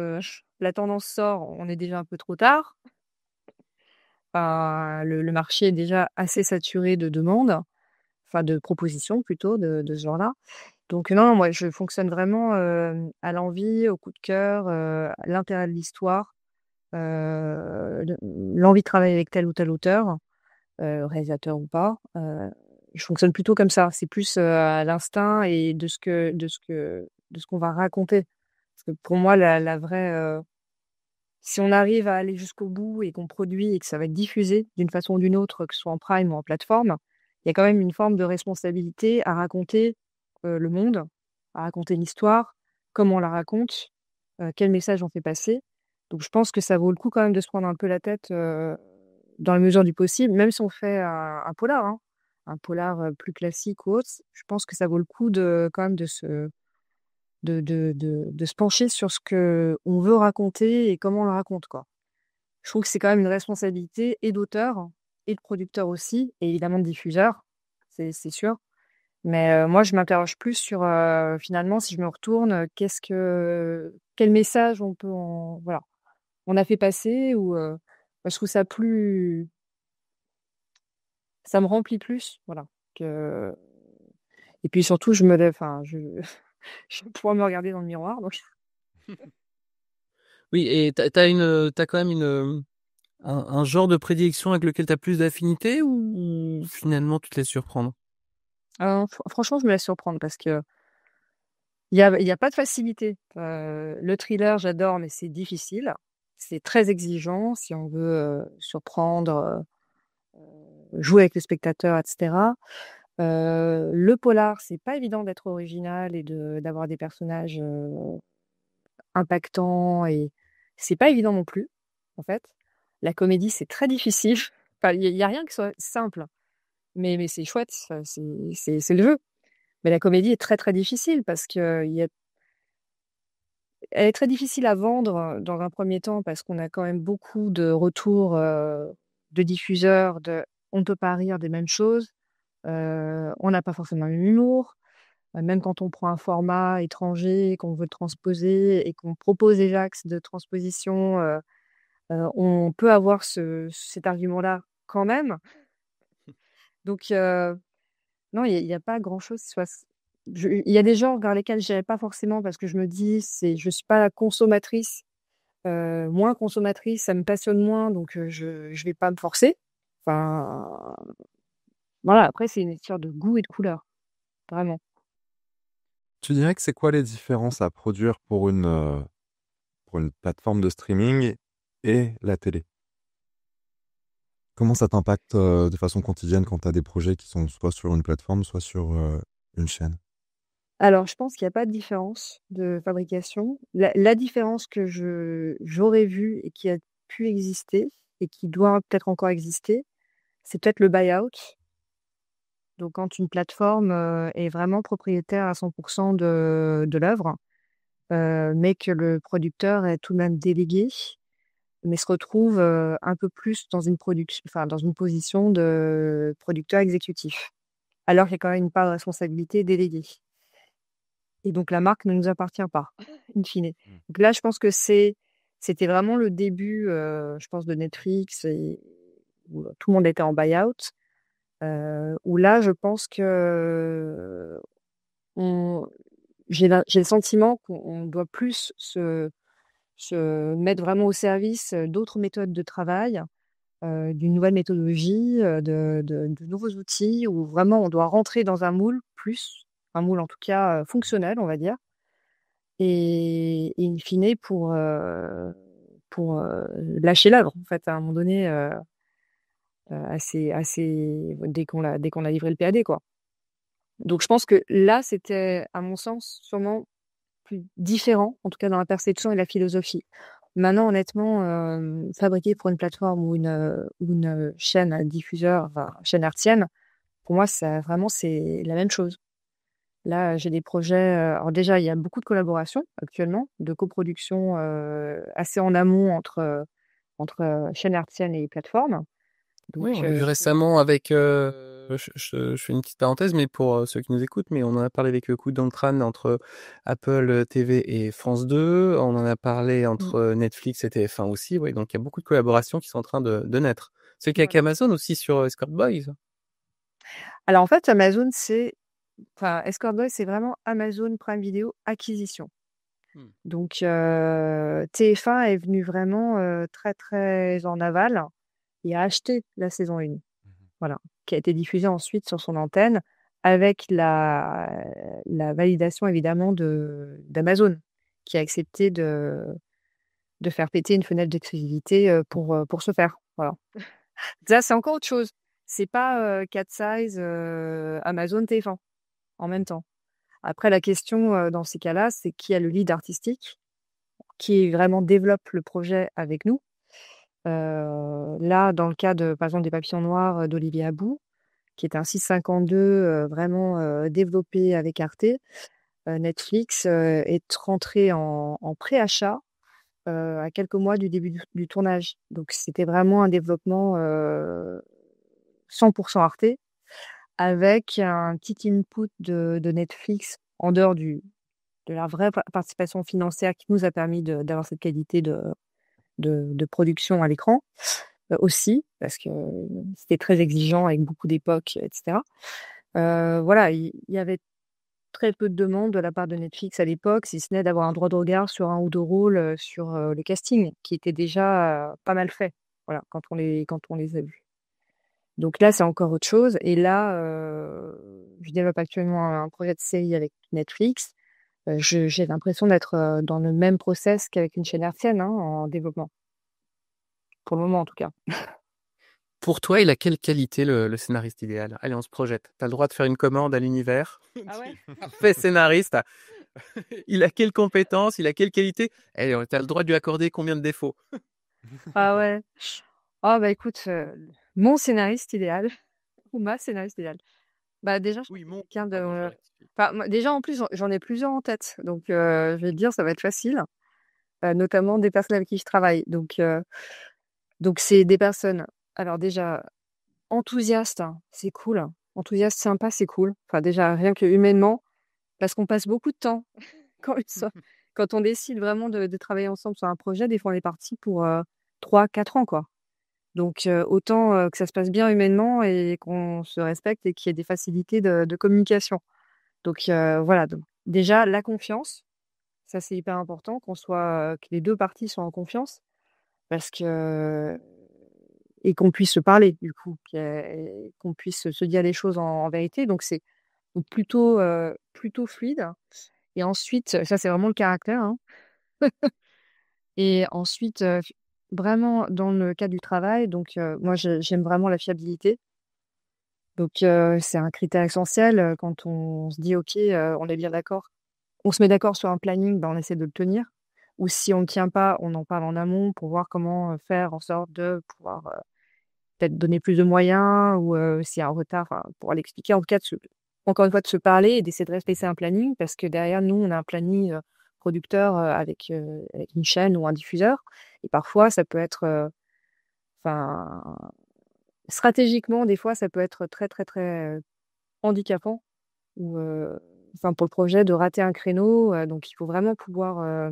la tendance sort, on est déjà un peu trop tard. Enfin, le marché est déjà assez saturé de demandes, enfin de propositions plutôt de ce genre-là. Donc non, moi je fonctionne vraiment, à l'envie, au coup de cœur, à l'intérêt de l'histoire, l'envie de travailler avec tel ou tel auteur, réalisateur ou pas. Je fonctionne plutôt comme ça. C'est plus, à l'instinct et de ce qu'on va raconter. Parce que pour moi la vraie, si on arrive à aller jusqu'au bout et qu'on produit et que ça va être diffusé d'une façon ou d'une autre, que ce soit en prime ou en plateforme, il y a quand même une forme de responsabilité à raconter, le monde, à raconter l'histoire, comment on la raconte, quel message on fait passer. Donc je pense que ça vaut le coup quand même de se prendre un peu la tête, dans la mesure du possible, même si on fait un polar, hein, un polar, plus classique ou autre, je pense que ça vaut le coup quand même de se pencher sur ce qu'on veut raconter et comment on le raconte, quoi. Je trouve que c'est quand même une responsabilité et d'auteur et de producteur aussi et évidemment de diffuseur, c'est sûr. Mais moi, je m'interroge plus sur, finalement, si je me retourne, quel message voilà, on a fait passer ou je trouve ça plus ça me remplit plus, voilà, que et puis surtout, je me lève enfin, je vais pouvoir me regarder dans le miroir donc Oui, et t'as quand même un genre de prédilection avec lequel t'as plus d'affinité ou finalement tu te laisses surprendre? franchement, je me laisse surprendre parce que il y a pas de facilité. Le thriller, j'adore, mais c'est difficile. C'est très exigeant si on veut, surprendre, jouer avec le spectateur et cetera. Le polar, c'est pas évident d'être original et d'avoir des personnages impactants, et c'est pas évident non plus, en fait. La comédie, c'est très difficile. Enfin, il y a rien qui soit simple, mais c'est chouette, c'est le jeu. Mais la comédie est très, très difficile parce que elle est très difficile à vendre dans un premier temps parce qu'on a quand même beaucoup de retours de diffuseurs on ne peut pas rire des mêmes choses, on n'a pas forcément le même humour. Même quand on prend un format étranger, qu'on veut le transposer et qu'on propose des axes de transposition, on peut avoir cet argument-là quand même. Donc, non, il y a pas grand-chose. Il y a des genres vers lesquels je n'irai pas forcément parce que je me dis, je suis pas consommatrice, moins consommatrice, ça me passionne moins, donc je vais pas me forcer. Enfin, voilà, après, c'est une histoire de goût et de couleur, vraiment. Tu dirais que c'est quoi les différences à produire pour une plateforme de streaming et la télé? Comment ça t'impacte de façon quotidienne quand tu as des projets qui sont soit sur une plateforme, soit sur une chaîne? Alors, je pense qu'il y a pas de différence de fabrication. La différence que j'aurais vue et qui a pu exister et qui doit peut-être encore exister, c'est peut-être le buy-out. Donc quand une plateforme, est vraiment propriétaire à 100 de l'œuvre, mais que le producteur est tout de même délégué, mais se retrouve, un peu plus dans une dans une position de producteur exécutif. Alors qu'il y a quand même une part de responsabilité déléguée. Et donc la marque ne nous appartient pas, in fine. Donc là, je pense que c'était vraiment le début, je pense, de Netflix, où tout le monde était en buy-out. Où là, je pense que j'ai le sentiment qu'on doit plus se mettre vraiment au service d'autres méthodes de travail, d'une nouvelle méthodologie, de nouveaux outils, où vraiment on doit rentrer dans un moule en tout cas fonctionnel, on va dire, et in fine pour lâcher l'œuvre, en fait, à un moment donné, dès qu'on a livré le PAD, quoi. Donc je pense que là, c'était, à mon sens, sûrement plus différent, en tout cas dans la perception et la philosophie. Maintenant, honnêtement, fabriquer pour une plateforme ou une chaîne diffuseur, enfin, chaîne hertzienne, pour moi, vraiment, c'est la même chose. Là, j'ai des projets. Alors déjà, il y a beaucoup de collaborations actuellement, de coproduction assez en amont entre chaîne hertzienne et plateforme. Donc, Oui, on l'a vu récemment avec. Je fais une petite parenthèse, mais pour ceux qui nous écoutent, mais on en a parlé avec Coup d'Antran entre Apple TV et France 2. On en a parlé entre Netflix et TF1 aussi. Oui, donc il y a beaucoup de collaborations qui sont en train de naître. C'est qu'il y a qu'Amazon aussi sur Escort Boys. Alors en fait, Amazon, Escort Boys, c'est vraiment Amazon Prime Video acquisition. Donc TF1 est venu vraiment très très en aval et a acheté la saison 1, voilà, qui a été diffusée ensuite sur son antenne avec la validation évidemment d'Amazon, qui a accepté de faire péter une fenêtre d'exclusivité pour ce faire. Voilà. Ça, c'est encore autre chose. C'est pas Cat Size, Amazon, TF1 en même temps. Après, la question dans ces cas-là, c'est qui a le lead artistique, qui vraiment développe le projet avec nous. Là, dans le cas par exemple, des Papillons Noirs d'Olivier Abou, qui est un 652 vraiment développé avec Arte, Netflix est rentré en préachat à quelques mois du début du tournage. Donc, c'était vraiment un développement 100% Arte, avec un petit input de Netflix en dehors de la vraie participation financière qui nous a permis d'avoir cette qualité de production à l'écran aussi, parce que c'était très exigeant avec beaucoup d'époques, etc. Voilà, il y avait très peu de demandes de la part de Netflix à l'époque, si ce n'est d'avoir un droit de regard sur un ou deux rôles sur le casting, qui était déjà pas mal fait, voilà, quand on les a vus. Donc là, c'est encore autre chose. Et là, je développe actuellement un projet de série avec Netflix. J'ai l'impression d'être dans le même process qu'avec une chaîne hertzienne, en développement. Pour le moment, en tout cas. Pour toi, il a quelle qualité le scénariste idéal? Allez, on se projette. Tu as le droit de faire une commande à l'univers. Ah ouais? Parfait scénariste. Il a quelle compétence? Il a quelle qualité? Et tu as le droit de lui accorder combien de défauts? Ah ouais. Ah bah écoute, mon scénariste idéal ou ma scénariste idéale. Bah déjà, je Oui, suis mon. quelqu'un Pardon, je de rectifie. enfin moi déjà en plus j'en ai plusieurs en tête, donc je vais te dire ça va être facile, notamment des personnes avec qui je travaille. Donc c'est des personnes, alors déjà enthousiastes, hein, c'est cool, hein. Enthousiastes, sympas, c'est cool. Enfin déjà rien que humainement, parce qu'on passe beaucoup de temps quand ils sont quand on décide vraiment de travailler ensemble sur un projet, des fois on est partis pour, 3-4 ans, quoi. Donc autant, que ça se passe bien humainement et qu'on se respecte et qu'il y ait des facilités de communication. Donc voilà, donc déjà la confiance, ça c'est hyper important que les 2 parties soient en confiance parce que et qu'on puisse se parler du coup, qu'on puisse se dire les choses en vérité. Donc c'est donc plutôt fluide et ensuite, ça c'est vraiment le caractère, hein. Et ensuite, vraiment dans le cadre du travail, donc moi j'aime vraiment la fiabilité. Donc c'est un critère essentiel, quand on se dit: «OK, on est bien d'accord». On se met d'accord sur un planning, ben, on essaie de le tenir ou si on ne tient pas, on en parle en amont pour voir comment, faire en sorte de pouvoir, peut-être donner plus de moyens ou s'il y a un retard, enfin, pour l'expliquer. En tout cas, encore une fois, de se parler et d'essayer de respecter un planning parce que derrière nous, on a un planning, producteur, avec une chaîne ou un diffuseur et parfois ça peut être, enfin, stratégiquement, des fois, ça peut être très, très, très, handicapant ou enfin, pour le projet de rater un créneau, donc il faut vraiment pouvoir,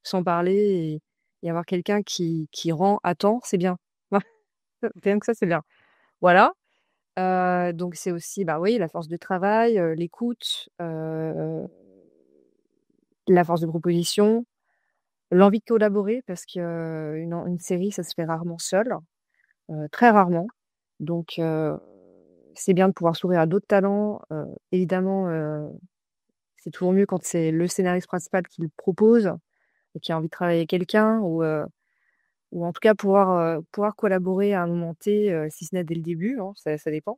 s'en parler et avoir quelqu'un qui rend à temps, c'est bien. Rien que ça, c'est bien. Voilà, donc c'est aussi, bah, oui, la force de travail, l'écoute, la force de proposition, l'envie de collaborer parce que, une série, ça se fait rarement seul, très rarement. Donc c'est bien de pouvoir s'ouvrir à d'autres talents, évidemment, c'est toujours mieux quand c'est le scénariste principal qui le propose et qui a envie de travailler avec quelqu'un ou en tout cas pouvoir collaborer à un moment T, si ce n'est dès le début, hein, ça dépend.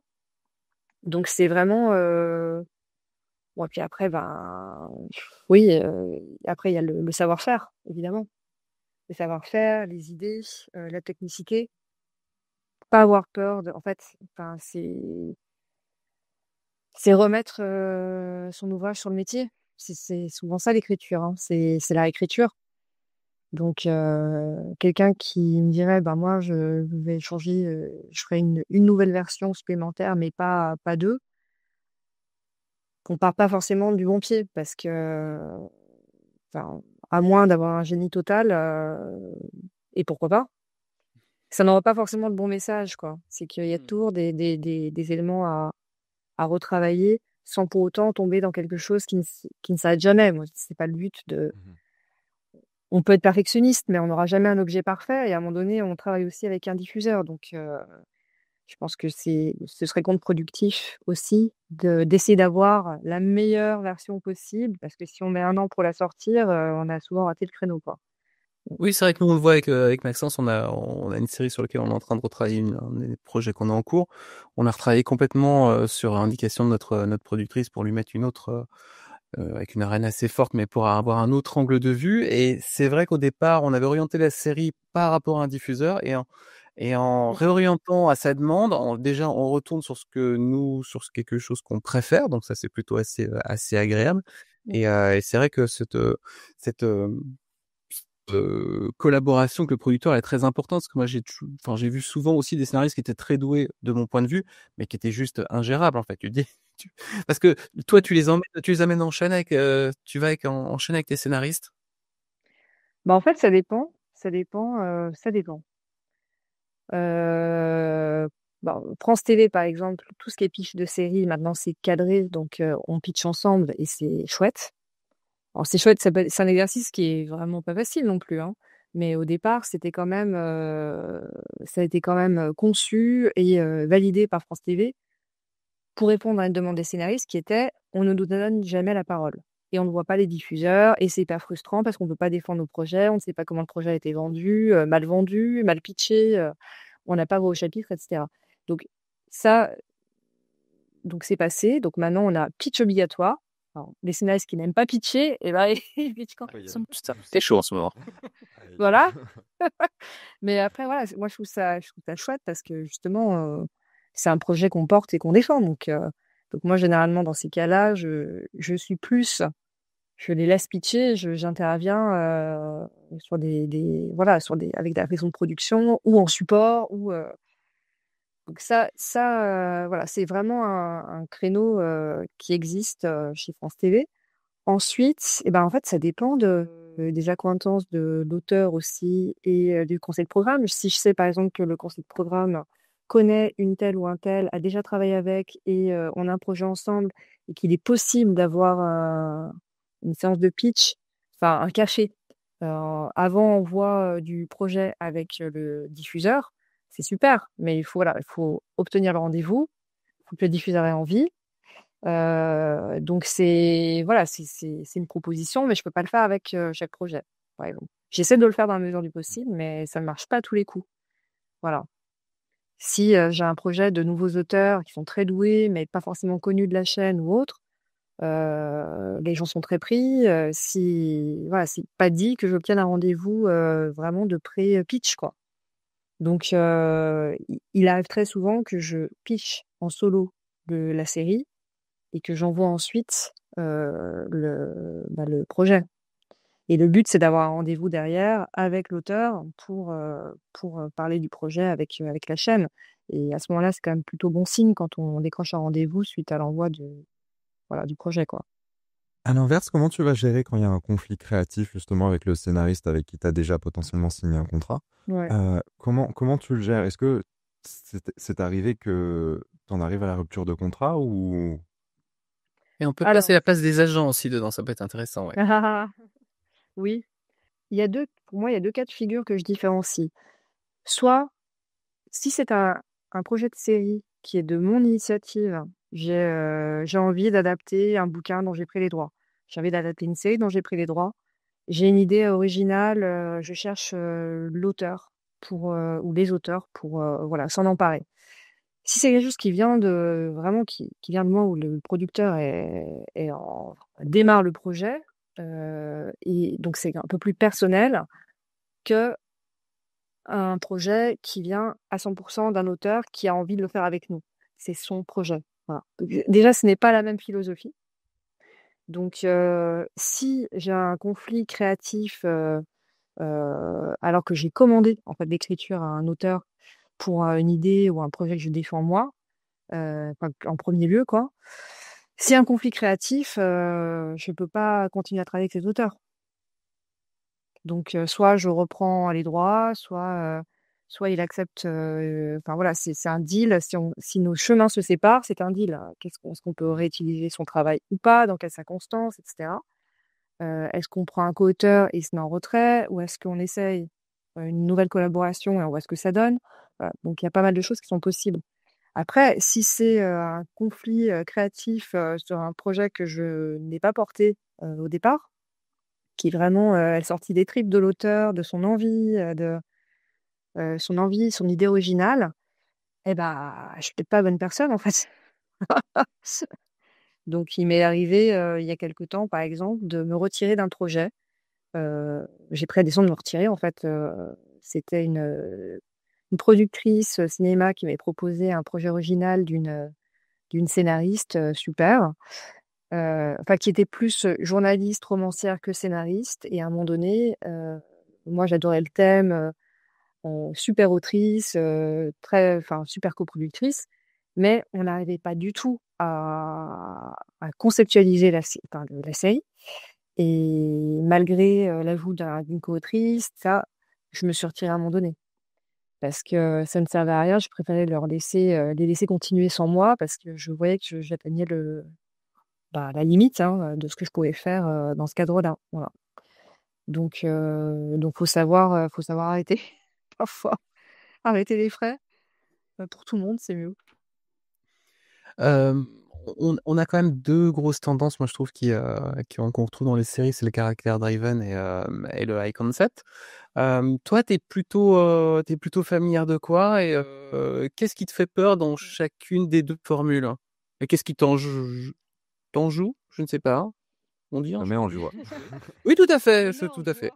Donc c'est vraiment, bon et puis après, ben, oui, après il y a le savoir-faire, évidemment. Le savoir-faire, les idées, la technicité. Pas avoir peur en fait, enfin c'est remettre, son ouvrage sur le métier. C'est souvent ça l'écriture, hein, c'est la réécriture. Donc quelqu'un qui me dirait: «Ben, moi je vais changer, je ferai une nouvelle version supplémentaire mais pas 2». On part pas forcément du bon pied parce que, enfin, à moins d'avoir un génie total, et pourquoi pas? Ça n'envoie pas forcément le bon message, quoi. C'est qu'il y a toujours des éléments à retravailler sans pour autant tomber dans quelque chose qui ne s'arrête jamais. Moi, c'est pas le but de on peut être perfectionniste, mais on n'aura jamais un objet parfait et à un moment donné, on travaille aussi avec un diffuseur donc je pense que ce serait contre-productif aussi d'essayer d'avoir la meilleure version possible parce que si on met 1 an pour la sortir, on a souvent raté le créneau, quoi. Oui, c'est vrai que nous on le voit avec Maxence, on a une série sur laquelle on est en train de retravailler un des projets qu'on a en cours. On a retravaillé complètement sur indication de notre productrice pour lui mettre une autre avec une arène assez forte, mais pour avoir un autre angle de vue. Et c'est vrai qu'au départ, on avait orienté la série par rapport à un diffuseur et en réorientant à sa demande, déjà on retourne sur quelque chose qu'on préfère, donc ça c'est plutôt assez agréable. Et c'est vrai que cette collaboration que le producteur est très importante parce que moi j'ai vu souvent aussi des scénaristes qui étaient très doués de mon point de vue, mais qui étaient juste ingérables en fait. Parce que toi tu les amènes en chaîne avec tu vas en chaîne avec tes scénaristes? Bah, en fait, ça dépend. Bah, France TV, par exemple, tout ce qui est pitch de série, maintenant, c'est cadré, donc on pitch ensemble et c'est chouette. Alors c'est chouette, c'est un exercice qui est vraiment pas facile non plus, hein, mais au départ, c'était quand même, ça a été quand même, conçu et validé par France TV pour répondre à une demande des scénaristes qui était: «On ne nous donne jamais la parole et on ne voit pas les diffuseurs et c'est hyper frustrant parce qu'on peut pas défendre nos projets, on ne sait pas comment le projet a été vendu, mal pitché», on n'a pas voix au chapitre, etc. Donc ça, donc c'est passé. Donc maintenant, on a pitch obligatoire. Alors, les scénaristes qui n'aiment pas pitcher, et ben, ils pitchent quand ils sont... Putain, c'est chaud en ce moment. Voilà. Mais après, voilà, moi, je trouve ça chouette parce que justement, c'est un projet qu'on porte et qu'on défend. Donc moi, généralement, dans ces cas-là, je suis plus, je les laisse pitcher, j'interviens sur voilà, avec des raisons de production ou en support ou donc voilà, c'est vraiment un créneau qui existe chez France TV. Ensuite, en fait, ça dépend des accointances de l'auteur aussi et du conseil de programme. Si je sais par exemple que le conseil de programme connaît une telle ou un tel, a déjà travaillé avec et on a un projet ensemble et qu'il est possible d'avoir une séance de pitch, enfin un café, avant envoi du projet avec le diffuseur, c'est super. Mais il faut obtenir le rendez-vous, il faut que le diffuseur ait envie. Donc c'est une proposition, mais je peux pas le faire avec chaque projet, par exemple. J'essaie de le faire dans la mesure du possible, mais ça ne marche pas à tous les coups. Voilà. Si j'ai un projet de nouveaux auteurs qui sont très doués, mais pas forcément connus de la chaîne ou autre, les gens sont très pris. C'est pas dit que j'obtienne un rendez-vous vraiment de pré-pitch, quoi. Donc il arrive très souvent que je pitch en solo de la série et que j'envoie ensuite le projet. Et le but, c'est d'avoir un rendez-vous derrière avec l'auteur pour parler du projet avec la chaîne. Et à ce moment-là, c'est quand même plutôt bon signe quand on décroche un rendez-vous suite à l'envoi du projet, quoi. À l'inverse, comment tu vas gérer quand il y a un conflit créatif justement avec le scénariste avec qui tu as déjà potentiellement signé un contrat? Ouais. Comment tu le gères? Est-ce que c'est arrivé que tu en arrives à la rupture de contrat ou... Et on peut passer la place des agents aussi dedans, ça peut être intéressant, ouais. Oui. Pour moi, il y a deux cas de figure que je différencie. Soit, si c'est un projet de série qui est de mon initiative, j'ai envie d'adapter un bouquin dont j'ai pris les droits. J'ai envie d'adapter une série dont j'ai pris les droits. J'ai une idée originale, je cherche l'auteur ou les auteurs pour s'en emparer. Si c'est quelque chose qui vient de moi, où le producteur démarre le projet, et donc c'est un peu plus personnel que un projet qui vient à 100% d'un auteur qui a envie de le faire avec nous. C'est son projet. Voilà. Donc, déjà, ce n'est pas la même philosophie. Donc, si j'ai un conflit créatif alors que j'ai commandé en fait l'écriture à un auteur pour une idée ou un projet que je défends moi, en premier lieu, quoi. S'il y a un conflit créatif, je peux pas continuer à travailler avec cet auteur. Donc, soit je reprends les droits, soit il accepte. C'est un deal. Si nos chemins se séparent, c'est un deal. Est-ce qu'on peut réutiliser son travail ou pas, dans quelles circonstances, etc. Est-ce qu'on prend un co-auteur et il se met en retrait, ou est-ce qu'on essaye une nouvelle collaboration et on voit ce que ça donne? Voilà. Donc, il y a pas mal de choses qui sont possibles. Après, si c'est un conflit créatif sur un projet que je n'ai pas porté au départ, qui vraiment est sorti des tripes de l'auteur, de son envie, son idée originale, je suis peut-être pas la bonne personne, en fait. Donc, il m'est arrivé il y a quelque temps, par exemple, de me retirer d'un projet. J'ai pris la décision de me retirer, en fait. C'était une productrice cinéma qui m'avait proposé un projet original d'une scénariste super, qui était plus journaliste, romancière que scénariste. Et à un moment donné, moi, j'adorais le thème, super autrice, super coproductrice, mais on n'arrivait pas du tout à conceptualiser la série. Et malgré l'ajout d'une co-autrice, je me suis retirée à un moment donné. Parce que ça ne servait à rien, je préférais les laisser continuer sans moi, parce que je voyais que j'atteignais la limite de ce que je pouvais faire dans ce cadre-là. Voilà. Donc, faut savoir arrêter parfois. Arrêter les frais pour tout le monde, c'est mieux. on a quand même deux grosses tendances, moi je trouve, qu'on retrouve dans les séries, c'est le caractère driven et le high concept. Toi, t'es plutôt familière de quoi et qu'est-ce qui te fait peur dans chacune des deux formules? Et qu'est-ce qui t'en joue? Je ne sais pas. On dit Ça met en joie. Oui, tout à fait, c'est tout à fait.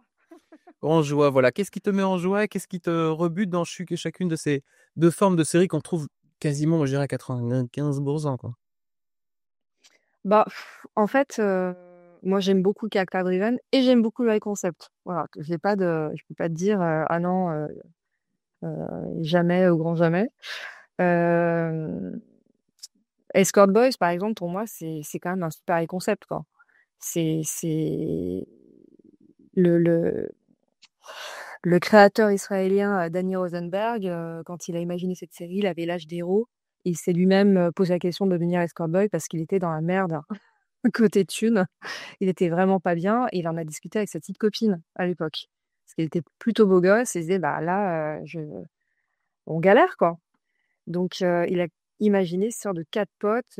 En joie, voilà. Qu'est-ce qui te met en joie et qu'est-ce qui te rebute dans chacune de ces deux formes de séries qu'on trouve quasiment, moi, je dirais, à 95%, quoi. Bah, en fait, moi j'aime beaucoup le character driven et j'aime beaucoup le high concept. Voilà, je peux pas te dire ah non, jamais au grand jamais. Escort Boys, par exemple, pour moi, c'est quand même un super high concept, quoi. C'est le le créateur israélien Danny Rosenberg, quand il a imaginé cette série, il avait l'âge des héros. Il s'est lui-même posé la question de devenir escort boy parce qu'il était dans la merde côté thune. Il était vraiment pas bien et il en a discuté avec sa petite copine à l'époque. Parce qu'il était plutôt beau gosse et il se disait, bah là, on galère, quoi. Donc, il a imaginé ce genre de 4 potes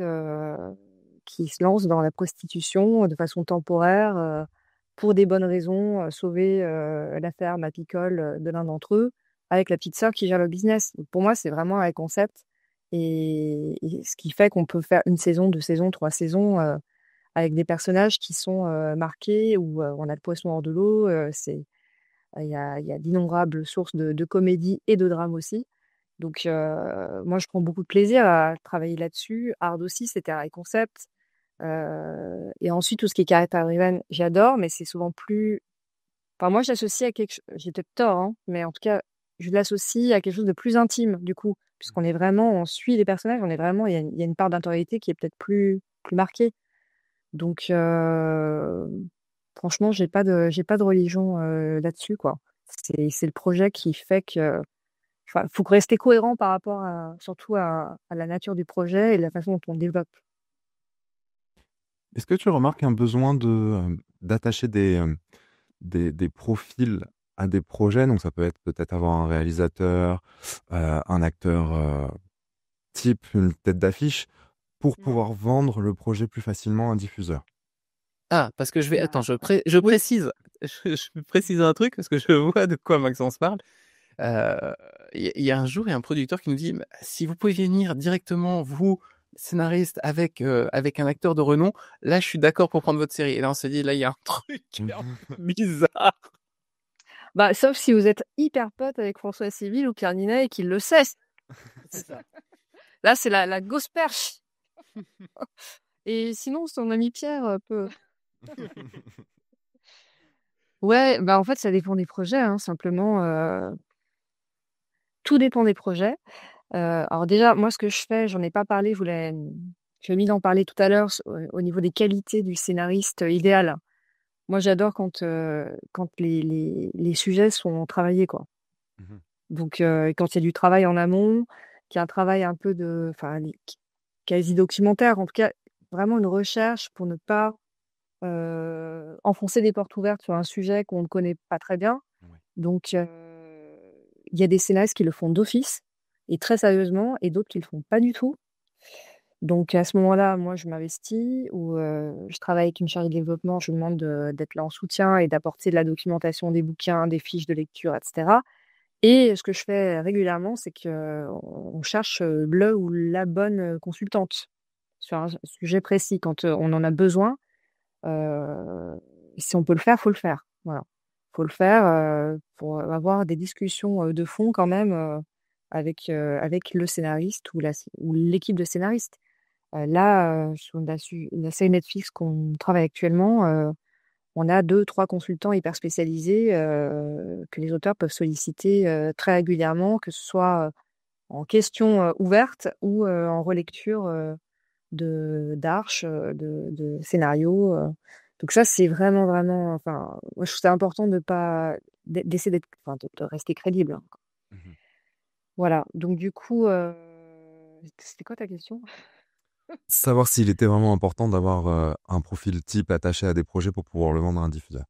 qui se lancent dans la prostitution de façon temporaire pour des bonnes raisons, sauver la ferme apicole de l'un d'entre eux, avec la petite sœur qui gère le business. Donc, pour moi, c'est vraiment un concept. Et ce qui fait qu'on peut faire une saison, 2 saisons, 3 saisons avec des personnages qui sont marqués, où on a le poisson hors de l'eau. Il y a d'innombrables sources de comédie et de drame aussi. Donc, moi, je prends beaucoup de plaisir à travailler là-dessus. Hard aussi, c'était un high concept. Et ensuite, tout ce qui est character driven, j'adore, mais c'est souvent plus. Enfin, moi, je l'associe à quelque chose. J'ai peut-être tort, hein, mais en tout cas, je l'associe à quelque chose de plus intime, du coup, puisqu'on est vraiment, on suit les personnages, on est vraiment, il y a une part d'intériorité qui est peut-être plus marquée. Donc, franchement, j'ai pas de religion là-dessus, quoi. C'est le projet qui fait que. Enfin, faut rester cohérent par rapport surtout à la nature du projet et la façon dont on le développe. Est-ce que tu remarques un besoin d'attacher des profils à des projets? Donc ça peut être peut-être avoir un réalisateur, un acteur type, une tête d'affiche, pour pouvoir vendre le projet plus facilement à un diffuseur. Ah, parce que attends, je précise, je précise un truc parce que je vois de quoi Maxence parle. Il y a un jour, il y a un producteur qui nous dit, si vous pouvez venir directement, vous, scénariste, avec un acteur de renom, là, je suis d'accord pour prendre votre série. Et là, on se dit, là, il y a un truc bizarre. Bah, sauf si vous êtes hyper pote avec François Civil ou Pierre Ninet et qu'il le sait. C'est ça. Là, c'est la grosse perche. Et sinon, son ami Pierre peut. Ouais, bah en fait, ça dépend des projets, hein, simplement. Tout dépend des projets. Alors déjà, moi, ce que je fais, j'en ai pas parlé, j'ai mis d'en parler tout à l'heure au niveau des qualités du scénariste idéal. Moi, j'adore quand les sujets sont travaillés, quoi. Donc, quand il y a du travail en amont, qu'il y a un travail un peu enfin, quasi documentaire, en tout cas, vraiment une recherche pour ne pas enfoncer des portes ouvertes sur un sujet qu'on ne connaît pas très bien. Donc, il y a des scénaristes qui le font d'office et très sérieusement, et d'autres qui le font pas du tout. Donc, à ce moment-là, moi, je m'investis ou je travaille avec une chargée de développement. Je lui demande d'être là en soutien et d'apporter de la documentation des bouquins, des fiches de lecture, etc. Et ce que je fais régulièrement, c'est qu'on cherche le ou la bonne consultante sur un sujet précis. Quand on en a besoin, si on peut le faire, faut le faire. Voilà. Faut le faire pour avoir des discussions de fond quand même avec le scénariste ou l'équipe de scénaristes. Là, sur la série Netflix qu'on travaille actuellement, on a 2-3 consultants hyper spécialisés que les auteurs peuvent solliciter très régulièrement, que ce soit en questions ouvertes ou en relecture d'arches, de scénarios. Donc ça, c'est vraiment, vraiment. Enfin, moi, je trouve ça important d'essayer d'être, enfin, de rester crédible, hein. Voilà. Donc du coup, c'était quoi ta question? Savoir s'il était vraiment important d'avoir un profil type attaché à des projets pour pouvoir le vendre à un diffuseur.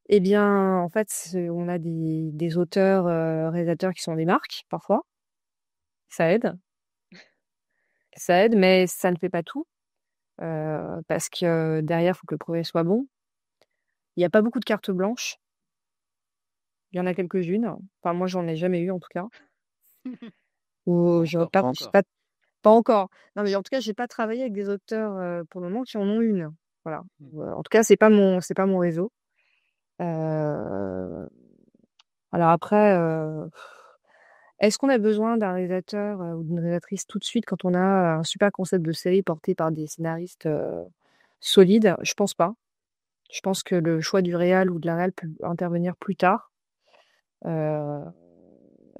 Eh bien, en fait, on a des auteurs, réalisateurs qui sont des marques, parfois. Ça aide. Ça aide, mais ça ne fait pas tout, parce que derrière, il faut que le projet soit bon. Il y a pas beaucoup de cartes blanches. Il y en a quelques-unes. Enfin, moi, j'en ai jamais eu, en tout cas. Ou j'ai Encore, pas pas j'ai encore. pas encore. Non, mais en tout cas, j'ai pas travaillé avec des auteurs, pour le moment qui en ont une. Voilà. En tout cas, c'est pas mon réseau. Heu, alors après, est-ce qu'on a besoin d'un réalisateur, ou d'une réalisatrice tout de suite quand on a un super concept de série porté par des scénaristes, solides? Je pense pas. Je pense que le choix du réal ou de la réal peut intervenir plus tard. Heu,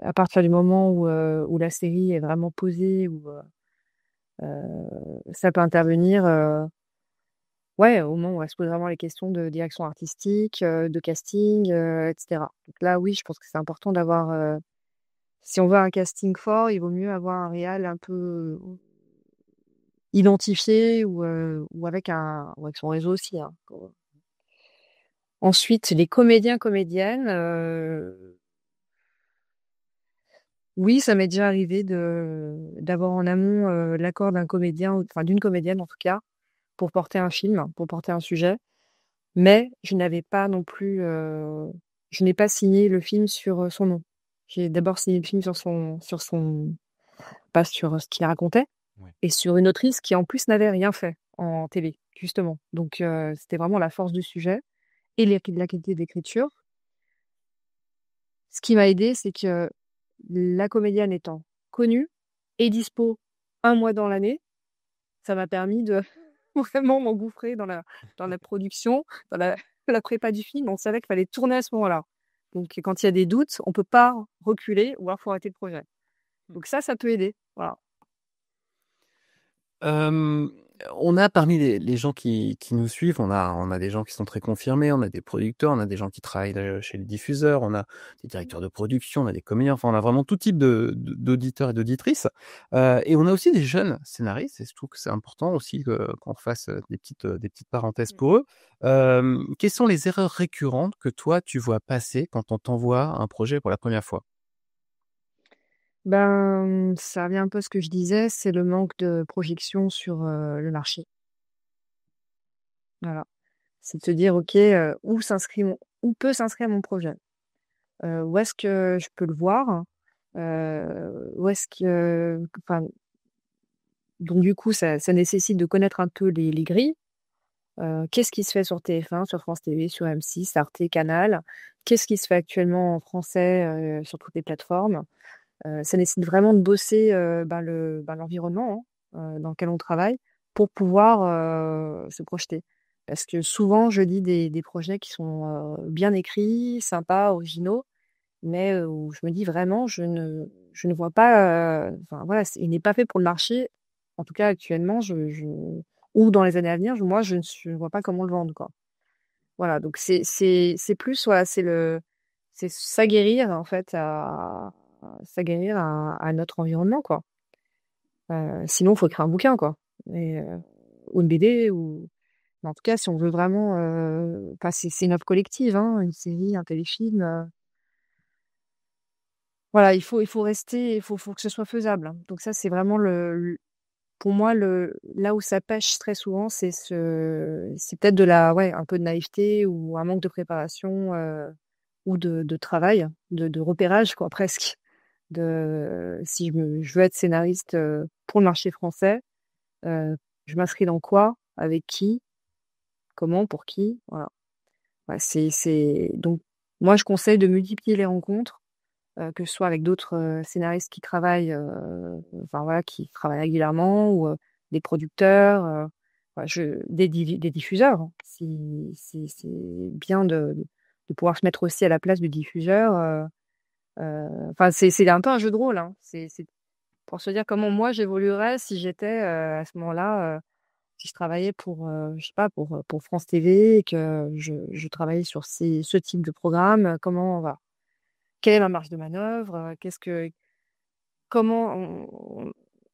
à partir du moment où la série est vraiment posée, ça peut intervenir, ouais, au moment où elle se pose vraiment les questions de direction artistique, de casting, et cetera. Donc là, oui, je pense que c'est important d'avoir, si on veut un casting fort, il vaut mieux avoir un réal un peu identifié ou avec son réseau aussi, hein. Ensuite, les comédiens, comédiennes, oui, ça m'est déjà arrivé d'avoir en amont, l'accord d'un comédien ou enfin d'une comédienne en tout cas, pour porter un film, pour porter un sujet. Mais je n'avais pas non plus, je n'ai pas signé le film sur, son nom. J'ai d'abord signé le film sur son pas sur, ce qu'il racontait Ouais. et sur une autrice qui en plus n'avait rien fait en télé, justement. Donc c'était vraiment la force du sujet et la qualité d'écriture. Ce qui m'a aidée, c'est que la comédienne étant connue et dispo 1 mois dans l'année, ça m'a permis de vraiment m'engouffrer dans la production, dans la prépa du film. On savait qu'il fallait tourner à ce moment-là. Donc quand il y a des doutes, on peut pas reculer ou alors faut arrêter le projet. Donc ça peut aider, voilà. Hem, on a parmi les gens qui nous suivent, on a des gens qui sont très confirmés, on a des producteurs, on a des gens qui travaillent, chez le diffuseur, on a des directeurs de production, on a des comédiens, enfin, on a vraiment tout type d'auditeurs et d'auditrices. Et on a aussi des jeunes scénaristes et je trouve que c'est important aussi qu'on fasse, des petites parenthèses pour eux. Quelles sont les erreurs récurrentes que toi, tu vois passer quand on t'envoie un projet pour la première fois? Ben, ça revient un peu à ce que je disais, c'est le manque de projection sur, le marché. Voilà. C'est de se dire: «OK, où peut s'inscrire mon projet? Où est-ce que je peux le voir? Où est-ce que» enfin, donc du coup, ça nécessite de connaître un peu les grilles. Qu'est-ce qui se fait sur TF1, sur France TV, sur M6, Arte, Canal? Qu'est-ce qui se fait actuellement en français, sur toutes les plateformes? Ça nécessite vraiment de bosser, l'environnement, hein, dans lequel on travaille pour pouvoir, se projeter. Parce que souvent, je lis des projets qui sont, bien écrits, sympas, originaux, mais, où je me dis vraiment je ne vois pas, enfin voilà, il n'est pas fait pour le marché. En tout cas actuellement, je ou dans les années à venir, moi je ne vois pas comment le vendre, quoi. Voilà, donc c'est plus voilà, c'est s'aguerrir en fait s'aguerrir à notre environnement, quoi. Sinon, il faut écrire un bouquin, quoi, et ou une BD mais en tout cas, si on veut vraiment, enfin, c'est une œuvre collective, hein, une série, un téléfilm, voilà, il faut rester il faut que ce soit faisable, hein. Donc ça, c'est vraiment pour moi, là où ça pêche très souvent, c'est peut-être ouais, un peu de naïveté ou un manque de préparation, ou de travail, de repérage, quoi, presque. Si je veux être scénariste, pour le marché français, heu, je m'inscris dans quoi? Avec qui? Comment? Pour qui? Voilà. Ouais, donc moi, je conseille de multiplier les rencontres, que ce soit avec d'autres, scénaristes qui travaillent, enfin voilà, qui travaillent régulièrement ou, des producteurs, voilà, des diffuseurs, hein. C'est bien de pouvoir se mettre aussi à la place du diffuseur, enfin c'est un peu un jeu de rôle, hein. C'est pour se dire comment moi j'évoluerais si j'étais, à ce moment-là, si je travaillais pour, je sais pas, pour France TV et que je travaillais sur ce type de programme, comment voilà. Quelle est ma marge de manœuvre? Comment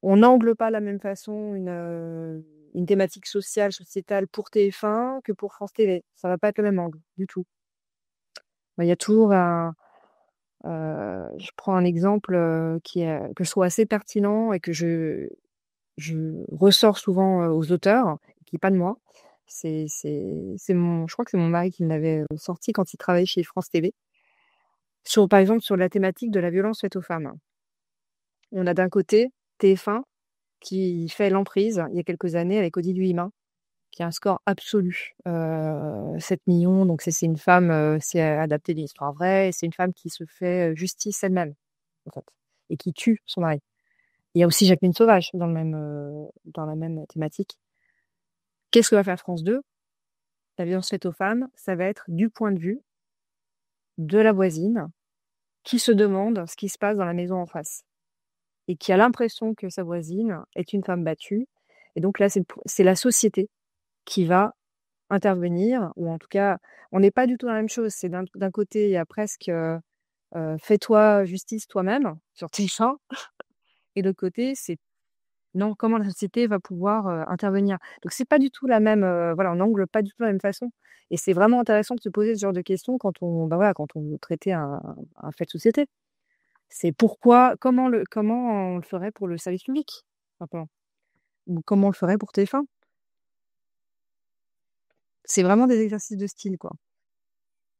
on n'angle pas de la même façon une thématique sociale, sociétale pour TF1 que pour France TV. Ça va pas être le même angle, du tout. Bah, il y a toujours je prends un exemple, que je trouve assez pertinent et que je ressors souvent aux auteurs, qui n'est pas de moi. Je crois que c'est mon mari qui l'avait sorti quand il travaillait chez France TV. Par exemple, sur la thématique de la violence faite aux femmes. On a d'un côté TF1 qui fait l'emprise il y a quelques années avec Odile Huimin, qui a un score absolu, 7 millions. Donc c'est une femme, c'est adapté d'une histoire vraie, et c'est une femme qui se fait justice elle-même, en fait, et qui tue son mari. Il y a aussi Jacqueline Sauvage dans la même thématique. Qu'est-ce que va faire France 2? La violence faite aux femmes, ça va être du point de vue de la voisine qui se demande ce qui se passe dans la maison en face et qui a l'impression que sa voisine est une femme battue. Et donc là, c'est la société qui va intervenir, ou en tout cas, on n'est pas du tout dans la même chose. C'est d'un côté, il y a presque fais-toi justice toi-même sur tes champs, et de l'autre côté, c'est non, comment la société va pouvoir intervenir. Donc c'est pas du tout la même, voilà, on n'angle pas du tout de la même façon. Et c'est vraiment intéressant de se poser ce genre de questions quand on veut traiter un fait de société. C'est comment on le ferait pour le service public, simplement, ou comment on le ferait pour TF1. C'est vraiment des exercices de style, quoi.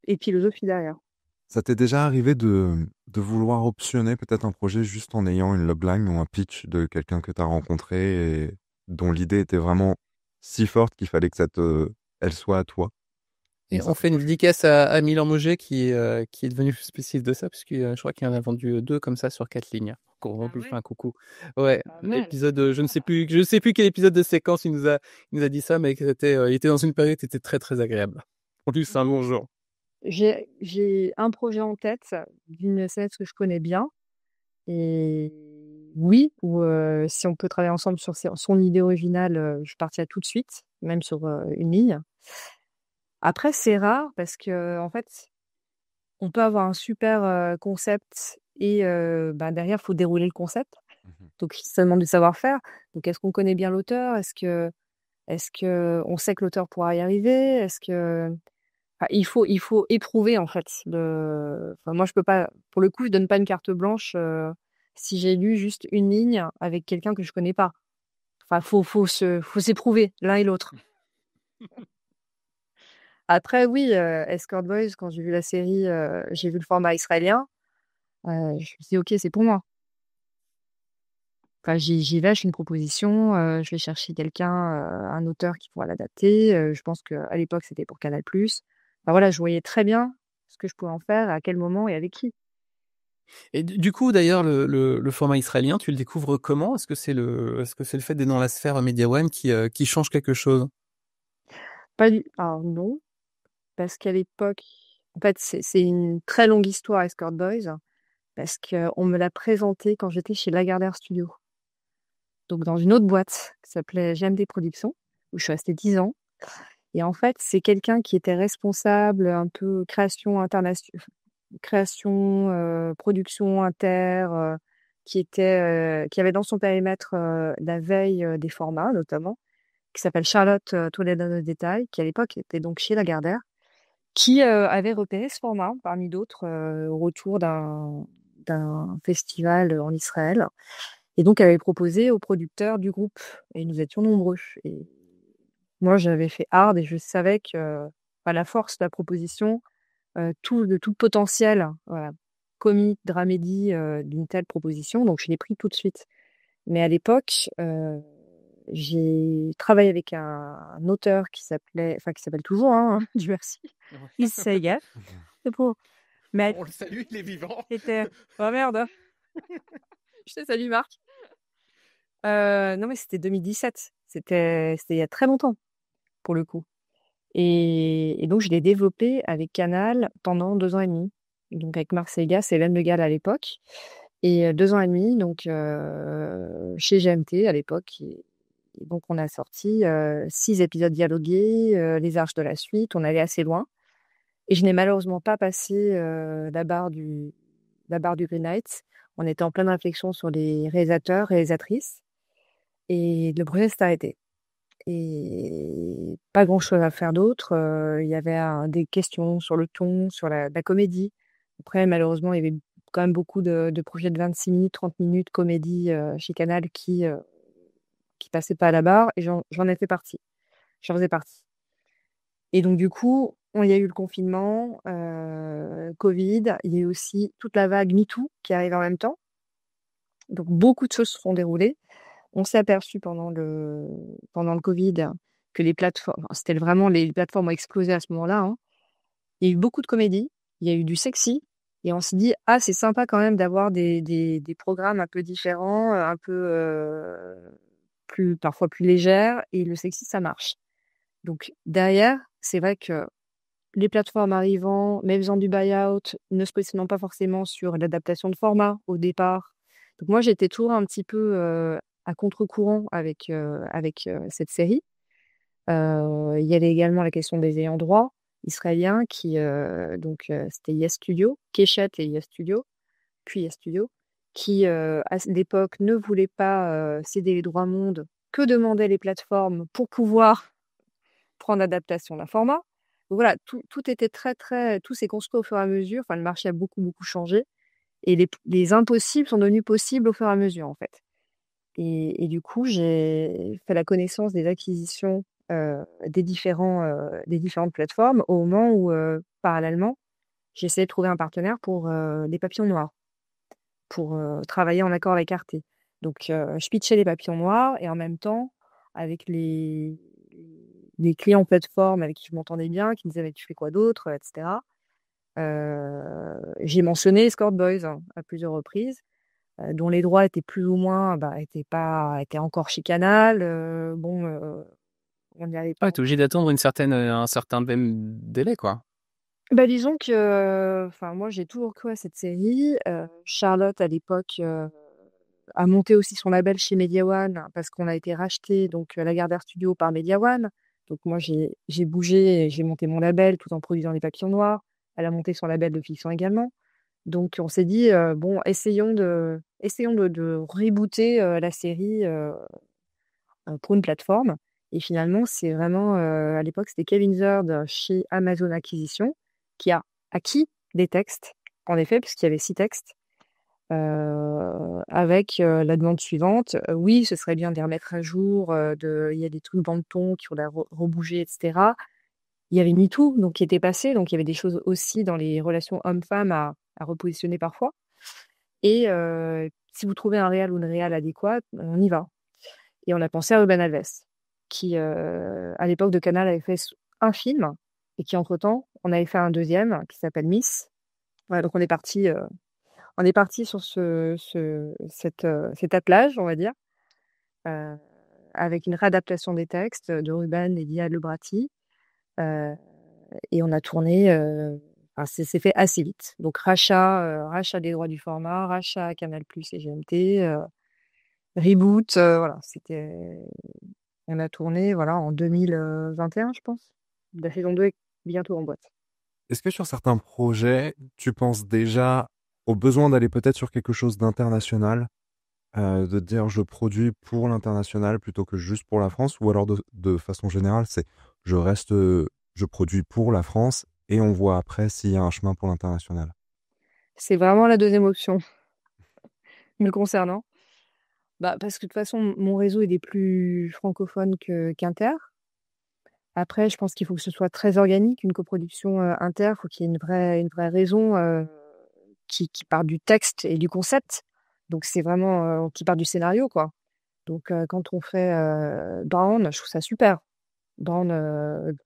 Et philosophie derrière. Ça t'est déjà arrivé de vouloir optionner peut-être un projet juste en ayant une logline ou un pitch de quelqu'un que tu as rencontré et dont l'idée était vraiment si forte qu'il fallait que elle soit à toi? Et on fait une dédicace à Milan Moget qui est devenu spécialiste de ça, parce que je crois qu'il en a vendu 2 comme ça sur 4 lignes. On lui fait un coucou. Ouais, épisode, je ne sais plus quel épisode de séquence il nous a dit ça, mais il était dans une période qui était très très agréable. En plus, c'est un long jour. J'ai un projet en tête d'une scénariste que je connais bien, et oui, ou si on peut travailler ensemble sur son idée originale, je partirai tout de suite, même sur une ligne. Après, c'est rare parce que en fait, on peut avoir un super concept et derrière, il faut dérouler le concept. Donc ça demande du savoir-faire. Donc est-ce qu'on connaît bien l'auteur? Est-ce que on sait que l'auteur pourra y arriver? Enfin, il faut éprouver, en fait. Enfin, moi, je peux pas. Pour le coup, je donne pas une carte blanche si j'ai lu juste une ligne avec quelqu'un que je connais pas. Enfin, faut s'éprouver l'un et l'autre. Après, oui, Escort Boys, quand j'ai vu la série, j'ai vu le format israélien. Je me suis dit, ok, c'est pour moi. Enfin, j'y vais, je fais une proposition, je vais chercher quelqu'un, un auteur qui pourra l'adapter. Je pense qu'à l'époque, c'était pour Canal+. Enfin, voilà, je voyais très bien ce que je pouvais en faire, à quel moment et avec qui. Et du coup, d'ailleurs, le format israélien, tu le découvres comment? Est-ce que c'est le fait d'être dans la sphère Mediaweb qui change quelque chose? Alors non, parce qu'à l'époque, en fait, c'est une très longue histoire, Escort Boys, parce qu'on me l'a présenté quand j'étais chez Lagardère Studio. Donc dans une autre boîte qui s'appelait GMD Productions, où je suis restée 10 ans. Et en fait, c'est quelqu'un qui était responsable un peu création internationale, production inter, qui avait dans son périmètre la veille des formats notamment, qui s'appelle Charlotte Toledano Détail, qui à l'époque était donc chez Lagardère, qui avait repéré ce format parmi d'autres au retour d'un festival en Israël, et donc avait proposé aux producteurs du groupe, et nous étions nombreux. Et moi, j'avais fait Hard et je savais que la force de la proposition, tout le potentiel, voilà, comique, dramédie d'une telle proposition, donc je l'ai pris tout de suite. Mais à l'époque, j'ai travaillé avec un auteur qui s'appelle toujours, hein, Dieu merci, Il Saiga. C'est pour. Mais On le salue, il est vivant. c'était. Oh merde. Je te salue, Marc. Non, mais c'était 2017. C'était il y a très longtemps, pour le coup. Et donc, je l'ai développé avec Canal pendant 2 ans et demi. Donc, avec Marc Saigas et Hélène Le Gall à l'époque. Et 2 ans et demi, donc, chez GMT à l'époque. Et donc, on a sorti 6 épisodes dialogués, Les Arches de la Suite. On allait assez loin. Et je n'ai malheureusement pas passé la barre du Green Light. On était en pleine réflexion sur les réalisateurs, réalisatrices. Et le projet s'est arrêté. Et pas grand-chose à faire d'autre. Il y avait des questions sur le ton, sur la comédie. Après, malheureusement, il y avait quand même beaucoup de projets de 26 minutes, 30 minutes, comédie chez Canal qui qui passaient pas à la barre et j'en ai fait partie. J'en faisais partie. Et donc du coup, il y a eu le confinement, Covid, il y a eu aussi toute la vague MeToo qui arrive en même temps. Donc beaucoup de choses se sont déroulées. On s'est aperçu pendant le Covid que les plateformes, c'était vraiment les plateformes ont explosé à ce moment-là, hein. Il y a eu beaucoup de comédies, il y a eu du sexy, et on s'est dit ah c'est sympa quand même d'avoir des programmes un peu différents, un peu parfois plus légers, et le sexy ça marche. Donc derrière, c'est vrai que les plateformes arrivant, mais faisant du buy-out, ne se positionnant pas forcément sur l'adaptation de format au départ. Donc moi j'étais toujours un petit peu à contre-courant avec cette série. Il y avait également la question des ayants droit israéliens qui c'était Yes Studio, Keshet et Yes Studio, puis Yes Studio, qui à l'époque ne voulaient pas céder les droits monde que demandaient les plateformes pour pouvoir prendre l'adaptation d'un format. Donc voilà, tout était tout s'est construit au fur et à mesure. Enfin, le marché a beaucoup changé et les impossibles sont devenus possibles au fur et à mesure en fait. Et du coup, j'ai fait la connaissance des acquisitions des différentes plateformes au moment où, parallèlement, j'essayais de trouver un partenaire pour les papillons noirs, pour travailler en accord avec Arte. Donc, je pitchais les papillons noirs et en même temps, avec les clients plateformes avec qui je m'entendais bien, qui me disaient «Mais tu fais quoi d'autre?» etc. J'ai mentionné Escort Boys hein, à plusieurs reprises. Dont les droits étaient plus ou moins, étaient encore chez Canal. On n'y allait pas. Ouais, t'es obligé d'attendre un certain même délai, quoi. Disons que, moi, j'ai toujours cru à cette série. Charlotte, à l'époque, a monté aussi son label chez Media One parce qu'on a été racheté, donc Lagardère Studio par Media One. Donc moi, j'ai bougé et j'ai monté mon label tout en produisant les papillons noirs. Elle a monté son label de fiction également. Donc on s'est dit bon, essayons de rebooter la série pour une plateforme. Et finalement, c'est vraiment à l'époque, c'était Kevin Zerd chez Amazon Acquisition qui a acquis des textes, en effet, puisqu'il y avait 6 textes, avec la demande suivante. Oui, ce serait bien de les remettre à jour, il y a des trucs dans le ton qui ont l'air rebougés, etc. Il y avait MeToo, donc qui était passé, donc il y avait des choses aussi dans les relations hommes-femmes à repositionner parfois. Et si vous trouvez un réal ou une réal adéquate, on y va. Et on a pensé à Ruben Alves, qui à l'époque de Canal avait fait un film et qui entre-temps, on avait fait un deuxième qui s'appelle Miss. Voilà, donc on est parti sur cet attelage, on va dire, avec une réadaptation des textes de Ruben et d'Iyad Lebrati. Et on a tourné, c'est fait assez vite. Donc rachat des droits du format, rachat à Canal+ et GMT, reboot, voilà, on a tourné voilà en 2021, je pense. La saison 2 est bientôt en boîte. Est-ce que sur certains projets, tu penses déjà au besoin d'aller peut-être sur quelque chose d'international, de te dire je produis pour l'international plutôt que juste pour la France, ou alors de façon générale, c'est je produis pour la France et on voit après s'il y a un chemin pour l'international? C'est vraiment la deuxième option, me concernant. Parce que de toute façon, mon réseau il est plus francophone qu'inter. Après, je pense qu'il faut que ce soit très organique, une coproduction inter, il faut qu'il y ait une vraie raison qui part du texte et du concept. Donc c'est vraiment qui part du scénario, quoi. Donc quand on fait Brown, je trouve ça super. Brown,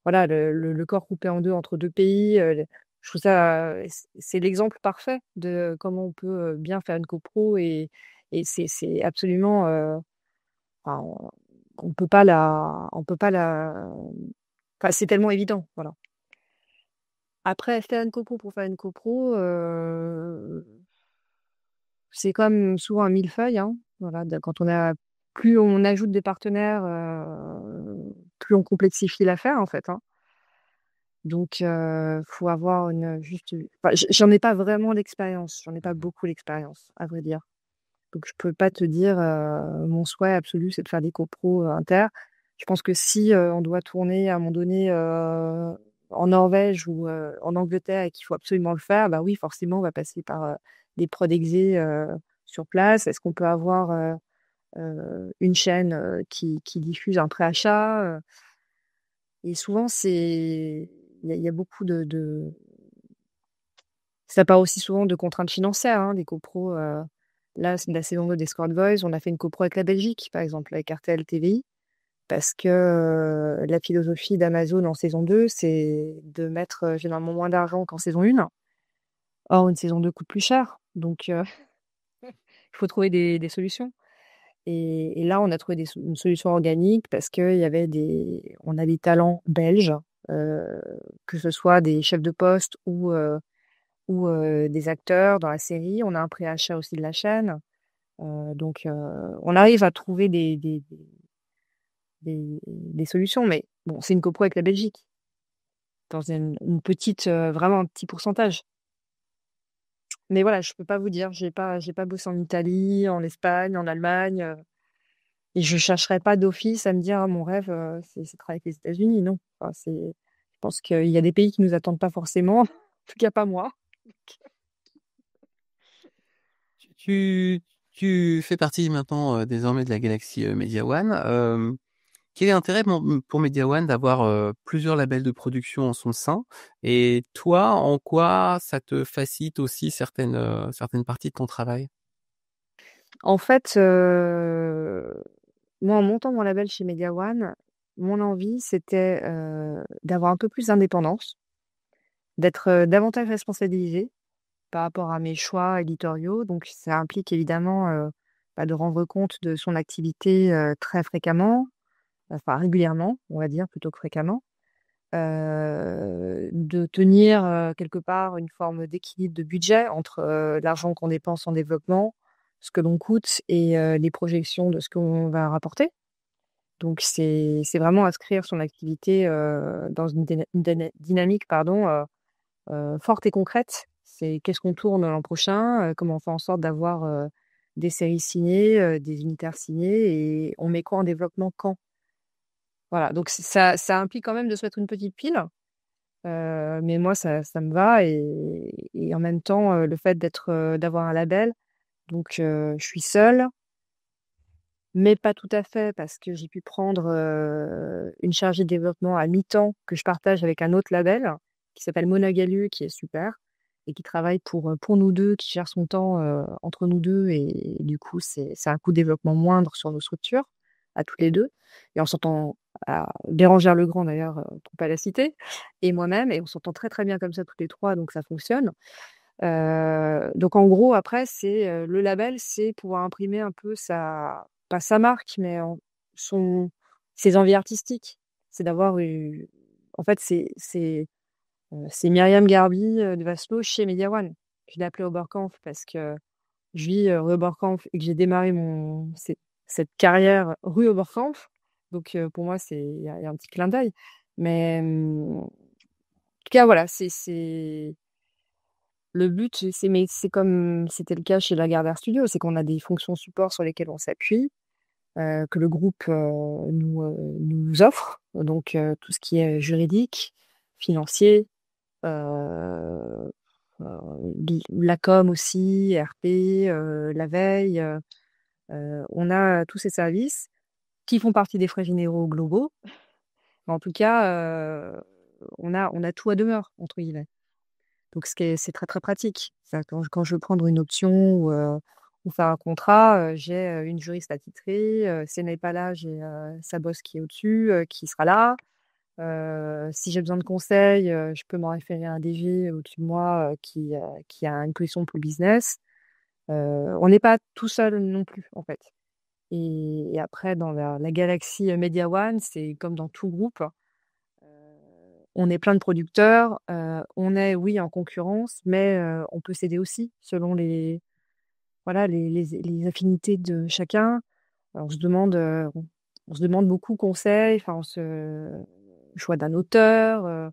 voilà, le corps coupé en deux entre deux pays, je trouve ça, c'est l'exemple parfait de comment on peut bien faire une copro et c'est absolument, enfin, on peut pas enfin, c'est tellement évident, voilà. Après, faire une copro pour faire une copro, c'est comme souvent un millefeuille, hein. Voilà, plus on ajoute des partenaires, plus on complexifie l'affaire, en fait, hein. Donc, faut avoir j'en ai pas vraiment l'expérience, j'en ai pas beaucoup l'expérience, à vrai dire. Donc je peux pas te dire, mon souhait absolu, c'est de faire des copros inter. Je pense que si, on doit tourner à un moment donné, en Norvège ou, en Angleterre et qu'il faut absolument le faire, oui, forcément, on va passer par, des prod exé, sur place. Est-ce qu'on peut avoir, une chaîne qui diffuse un préachat. Et souvent, il y a beaucoup ça part aussi souvent de contraintes financières, hein, des copros. Là, c'est de la saison 2 des Squad Boys, on a fait une copro avec la Belgique, par exemple, avec RTL TVI, parce que la philosophie d'Amazon en saison 2, c'est de mettre généralement moins d'argent qu'en saison 1. Or, une saison 2 coûte plus cher, donc il faut trouver des solutions. Et là, on a trouvé une solution organique parce on a des talents belges, que ce soit des chefs de poste ou des acteurs dans la série. On a un préachat aussi de la chaîne. Donc, on arrive à trouver des solutions. Mais bon, c'est une copro avec la Belgique, dans une petite, vraiment un petit pourcentage. Mais voilà, je peux pas vous dire, j'ai pas bossé en Italie, en Espagne, en Allemagne, et je chercherai pas d'office à me dire: «Ah, mon rêve, c'est de travailler avec les États-Unis», non. Enfin, je pense qu'il y a des pays qui nous attendent pas forcément, en tout cas pas moi. Tu tu fais partie maintenant, désormais de la galaxie, Media One. Quel est l'intérêt pour Media One d'avoir, plusieurs labels de production en son sein? Et toi, en quoi ça te facilite aussi certaines parties de ton travail? En fait, moi, en montant mon label chez Media One, mon envie, c'était, d'avoir un peu plus d'indépendance, d'être, davantage responsabilisée par rapport à mes choix éditoriaux. Donc ça implique évidemment, de rendre compte de son activité, très fréquemment, enfin régulièrement, on va dire, plutôt que fréquemment. De tenir, quelque part une forme d'équilibre de budget entre, l'argent qu'on dépense en développement, ce que l'on coûte et les projections de ce qu'on va rapporter. Donc c'est vraiment inscrire son activité, dans une dynamique, pardon, forte et concrète. C'est qu'est-ce qu'on tourne l'an prochain? Comment on fait en sorte d'avoir, des séries signées, des unitaires signés, et on met quoi en développement quand? Voilà, donc ça implique quand même de se mettre une petite pile, mais moi ça me va, et en même temps, le fait d'avoir un label, donc je suis seule, mais pas tout à fait, parce que j'ai pu prendre, une chargée de développement à mi-temps que je partage avec un autre label qui s'appelle Mona Galu, qui est super et qui travaille pour nous 2, qui gère son temps, entre nous 2, et du coup, c'est un coût de développement moindre sur nos structures, à toutes les 2, et on s'entend, à Bérangère Legrand d'ailleurs, pour pas la citer, et moi-même, et on s'entend très, très bien comme ça toutes les 3, donc ça fonctionne. Donc en gros, après, le label, c'est pouvoir imprimer un peu pas sa marque, mais son ses envies artistiques. C'est d'avoir en fait, c'est Myriam Garbi, de Vaslo chez Media One. Je l'ai appelée Oberkampf parce que je vis, rue Oberkampf, et que j'ai démarré cette carrière rue Oberkampf. Donc pour moi, il y a un petit clin d'œil. Mais en tout cas, voilà, c'est le but, mais c'est comme c'était le cas chez Lagardère Studio, c'est qu'on a des fonctions support sur lesquelles on s'appuie, que le groupe, nous offre. Donc tout ce qui est juridique, financier, heu la com aussi, RP, la veille, on a tous ces services qui font partie des frais généraux globaux. Mais en tout cas, on a «tout à demeure» entre guillemets. Donc c'est très, très pratique. Ça, quand je veux prendre une option ou faire un contrat, j'ai, une juriste attitrée, si elle n'est pas là, j'ai, sa boss qui est au-dessus, qui sera là. Si j'ai besoin de conseils, je peux m'en référer à un DG au-dessus de moi, qui a une position plus business. On n'est pas tout seul non plus, en fait. Et après dans la galaxie, Media One, c'est comme dans tout groupe, on est plein de producteurs, on est, oui, en concurrence, mais on peut s'aider aussi selon voilà, les affinités de chacun. Alors on se demande beaucoup conseil, enfin choix d'un auteur,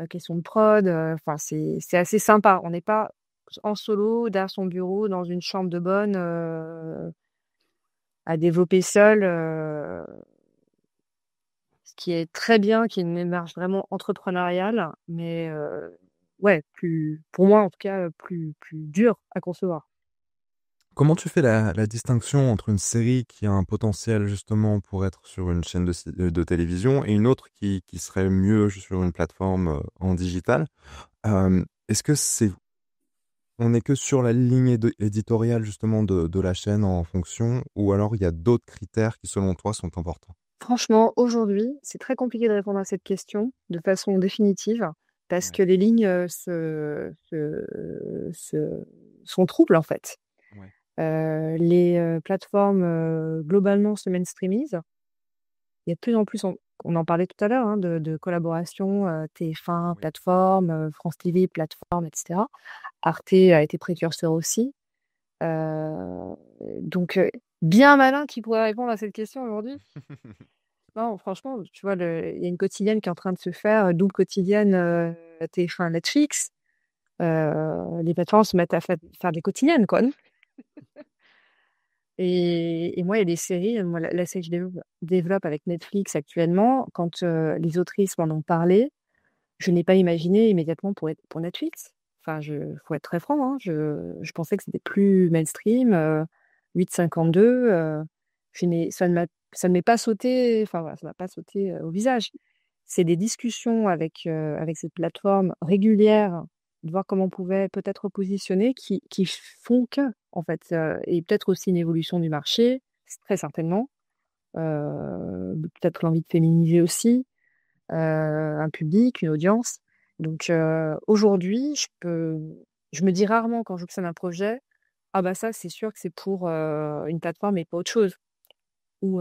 question de prod, enfin c'est assez sympa. On n'est pas en solo, derrière son bureau, dans une chambre de bonne, à développer seul, ce qui est très bien, qui est une démarche vraiment entrepreneuriale, mais ouais, pour moi en tout cas, plus dur à concevoir. Comment tu fais la distinction entre une série qui a un potentiel justement pour être sur une chaîne de télévision et une autre qui serait mieux sur une plateforme en digital? Est-ce que on n'est que sur la ligne éditoriale justement de la chaîne en fonction, ou alors il y a d'autres critères qui selon toi sont importants? Franchement, aujourd'hui, c'est très compliqué de répondre à cette question de façon définitive parce Ouais. que les lignes sont troubles en fait. Ouais. Les plateformes globalement se mainstreamisent. Il y a de plus en plus, on en parlait tout à l'heure, hein, de collaboration TF1, Oui. plateforme, France TV, plateforme, etc. Arte a été précurseur aussi. Donc, bien malin qui pourrait répondre à cette question aujourd'hui. Non, franchement, tu vois, il y a une quotidienne qui est en train de se faire, double quotidienne TF1 Netflix. Les plateformes se mettent à faire des quotidiennes, quoi. Et moi, il y a des séries, moi, la série que je développe avec Netflix actuellement, quand les autrices m'en ont parlé, je n'ai pas imaginé immédiatement pour Netflix. Enfin, faut être très franc, hein, je pensais que c'était plus mainstream, 8,52. Ça ne m'est pas sauté, enfin voilà, ça m'a pas sauté au visage. C'est des discussions avec cette plateforme régulière, de voir comment on pouvait peut-être repositionner, qui font que, en fait, et peut-être aussi une évolution du marché, très certainement. Peut-être l'envie de féminiser aussi un public, une audience. Donc aujourd'hui, je me dis rarement quand j'obtiens un projet, ah bah ça c'est sûr que c'est pour une plateforme et pas autre chose. Ou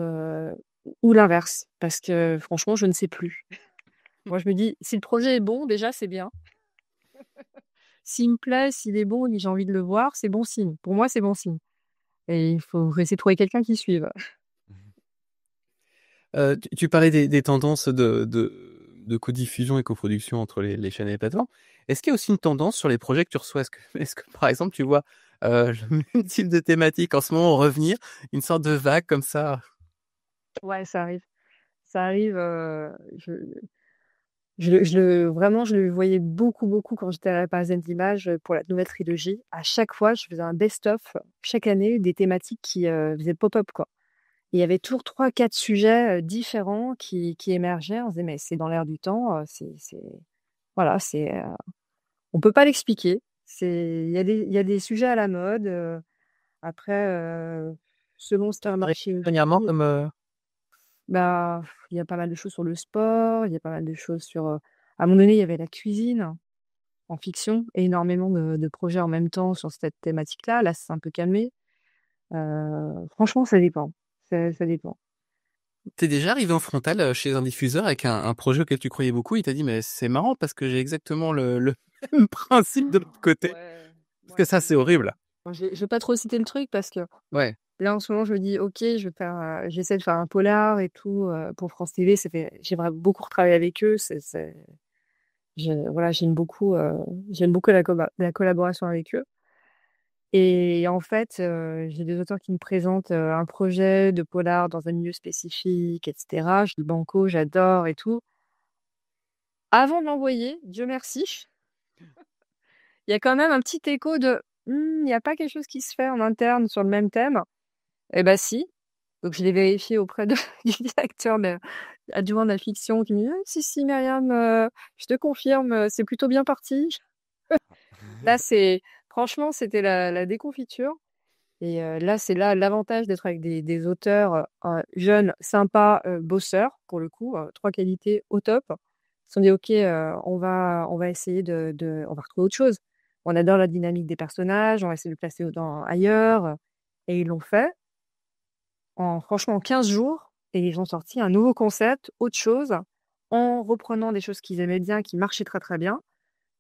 l'inverse, parce que franchement, je ne sais plus. Moi, je me dis, si le projet est bon, déjà, c'est bien. S'il me plaît, s'il est bon et que j'ai envie de le voir, c'est bon signe. Pour moi, c'est bon signe. Et il faut essayer de trouver quelqu'un qui suive. Tu parlais des tendances de codiffusion et coproduction entre les chaînes et les plateformes. Est-ce qu'il y a aussi une tendance sur les projets que tu reçois? Est-ce que par exemple, tu vois le même type de thématique en ce moment revenir, une sorte de vague comme ça? Ouais, ça arrive. Ça arrive. Vraiment, je le voyais beaucoup, beaucoup quand j'étais à la Parisienne d'Images pour la nouvelle trilogie. À chaque fois, je faisais un best-of chaque année des thématiques qui faisaient pop-up, quoi. Il y avait toujours 3-4 sujets différents qui émergeaient. On se disait, mais c'est dans l'air du temps. Voilà, on peut pas l'expliquer. Il y a des sujets à la mode. Après, selon ce qu'un marché Dernièrement, aussi, comme bah, il y a pas mal de choses sur le sport. Il y a pas mal de choses sur. À un moment donné, il y avait la cuisine en fiction et énormément de projets en même temps sur cette thématique-là. Là, c'est un peu calmé. Franchement, ça dépend. Ça dépend. T'es déjà arrivé en frontal chez un diffuseur avec un projet auquel tu croyais beaucoup, il t'a dit mais c'est marrant parce que j'ai exactement le même principe de l'autre côté. Ouais, Parce que ça c'est horrible. Je vais pas trop citer le truc parce que Ouais. là en ce moment je me dis ok, j'essaie de faire un polar et tout pour France TV. J'ai vraiment beaucoup retravaillé avec eux. Voilà, j'aime beaucoup la collaboration avec eux. Et en fait, j'ai des auteurs qui me présentent un projet de polar dans un milieu spécifique, etc. Je dis banco, j'adore et tout. Avant de l'envoyer, Dieu merci, il y a quand même un petit écho de il n'y a pas quelque chose qui se fait en interne sur le même thème. Eh ben si. Donc je l'ai vérifié auprès du directeur adjoint de la fiction qui me dit ah, si Myriam, je te confirme, c'est plutôt bien parti. Là franchement c'était la déconfiture. Et là, c'est là l'avantage d'être avec des auteurs jeunes, sympas, bosseurs, pour le coup, 3 qualités au top. Ils se sont dit, OK, on va essayer on va retrouver autre chose. On adore la dynamique des personnages, on va essayer de le placer ailleurs. Et ils l'ont fait franchement, en 15 jours. Et ils ont sorti un nouveau concept, autre chose, en reprenant des choses qu'ils aimaient bien, qui marchaient très, très bien.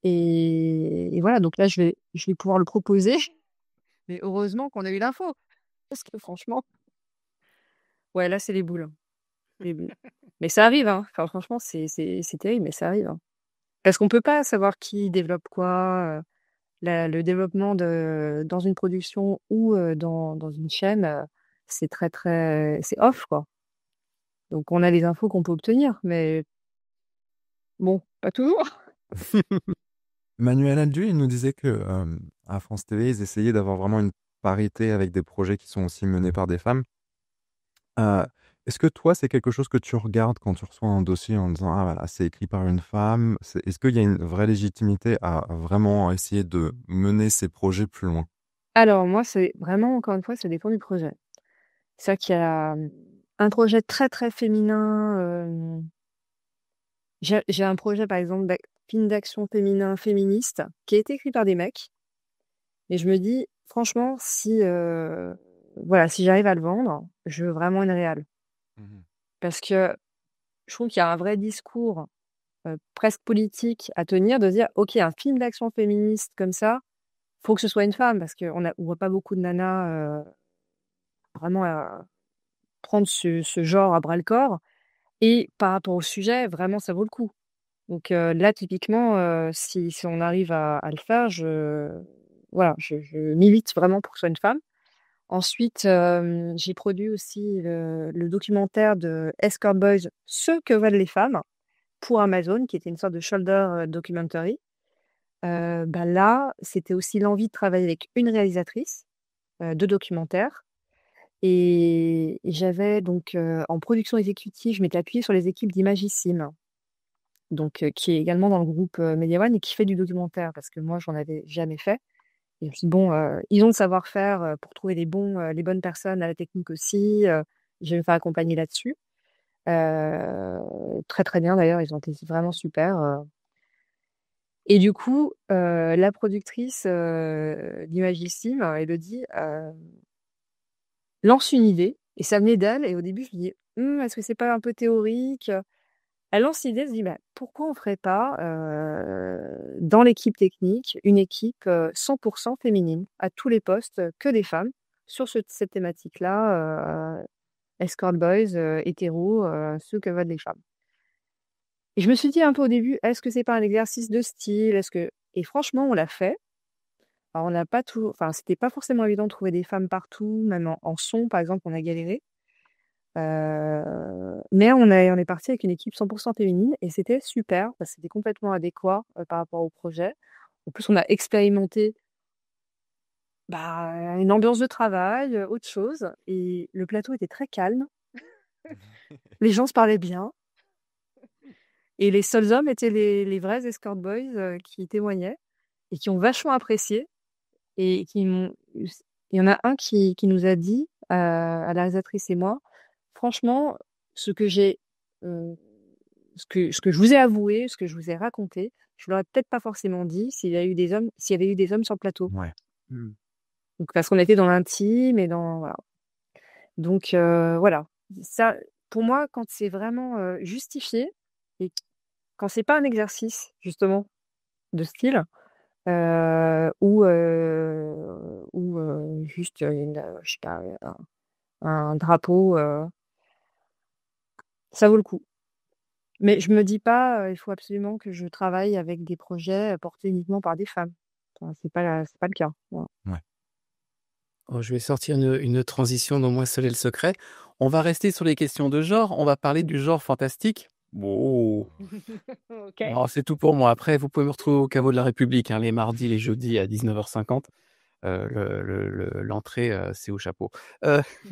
Et voilà, donc là, je vais pouvoir le proposer. Mais heureusement qu'on a eu l'info. Parce que franchement, ouais, là, c'est les boules. Les boules. Mais ça arrive, hein. Enfin, franchement, c'est terrible, mais ça arrive, hein. Parce qu'on peut pas savoir qui développe quoi. Le développement dans une production ou dans une chaîne, c'est très, très. C'est off, quoi. Donc, on a les infos qu'on peut obtenir, mais bon, pas toujours. Manuel Aldu, il nous disait que à France TV, ils essayaient d'avoir vraiment une parité avec des projets qui sont aussi menés par des femmes. Heu, Est-ce que toi, c'est quelque chose que tu regardes quand tu reçois un dossier en disant: «Ah voilà, c'est écrit par une femme»? Est-ce qu'il y a une vraie légitimité à vraiment essayer de mener ces projets plus loin? Alors moi, c'est vraiment, encore une fois, ça dépend du projet. C'est vrai qu'il y a, un projet très, très féminin, j'ai un projet, par exemple, film d'action féminin féministe qui a été écrit par des mecs et je me dis: «Franchement, si, voilà, si j'arrive à le vendre, je veux vraiment une réal». Mmh. Parce que je trouve qu'il y a un vrai discours, presque politique à tenir, de dire: «OK, un film d'action féministe comme ça, faut que ce soit une femme». Parce qu'on voit pas beaucoup de nanas, vraiment, prendre ce genre à bras le corps et par rapport au sujet, vraiment, ça vaut le coup. Donc là, typiquement, si on arrive à le faire, voilà, je milite vraiment pour que ce soit une femme. Ensuite, j'ai produit aussi le documentaire de Escort Boys: Ce que veulent les femmes, pour Amazon, qui était une sorte de shoulder, documentary. Là, c'était aussi l'envie de travailler avec une réalisatrice, de documentaire et j'avais donc, en production exécutive, je m'étais appuyée sur les équipes d'Imagissime, donc qui est également dans le groupe, Media One et qui fait du documentaire parce que moi, j'en avais jamais fait et je me suis dit: «Bon, ils ont le savoir-faire, pour trouver les bonnes personnes à la technique aussi, je vais me faire accompagner là-dessus». Très, très bien d'ailleurs, ils ont été vraiment super, et du coup, la productrice, d'Imagissime, Élodie, lance une idée et ça venait d'elle et au début je me dis: Est-ce que c'est pas un peu théorique?» Elle lance l'idée, elle se dit: «Bah, pourquoi on ferait pas, dans l'équipe technique, une équipe, 100% féminine, à tous les postes, que des femmes, sur cette thématique-là, escort boys, hétéros, ceux que veulent les femmes». Et je me suis dit un peu au début: «Est-ce que c'est pas un exercice de style? Est-ce que» et franchement, on l'a fait. Alors on n'a pas tout enfin, c'était pas forcément évident de trouver des femmes partout, même en son, par exemple, on a galéré. Mais on est parti avec une équipe 100% féminine et c'était super, parce que c'était complètement adéquat, par rapport au projet. En plus, on a expérimenté, une ambiance de travail, autre chose et le plateau était très calme. Les gens se parlaient bien et les seuls hommes étaient les vrais escort boys, qui témoignaient et qui ont vachement apprécié et qui m'ont il y en a un qui nous a dit, à la réalisatrice et moi: «Franchement, ce que j'ai, heu, ce que je vous ai avoué, ce que je vous ai raconté, je l'aurais peut-être pas forcément dit s'il y avait eu des hommes sur le plateau». Ouais. Mmh. Donc parce qu'on était dans l'intime et dans voilà. Donc voilà. Ça, pour moi, quand c'est vraiment, justifié et quand c'est pas un exercice justement de style, ou juste je sais pas, un drapeau, ça vaut le coup. Mais je me dis pas, il faut absolument que je travaille avec des projets, portés uniquement par des femmes. Enfin, c'est pas le cas, voilà. Ouais. Oh, je vais sortir une transition dont moi seul est le secret. On va rester sur les questions de genre, on va parler du genre fantastique. Oh! OK. Alors c'est tout pour moi. Après, vous pouvez me retrouver au caveau de la République, hein, les mardis, les jeudis à 19h50. L'entrée, c'est au chapeau.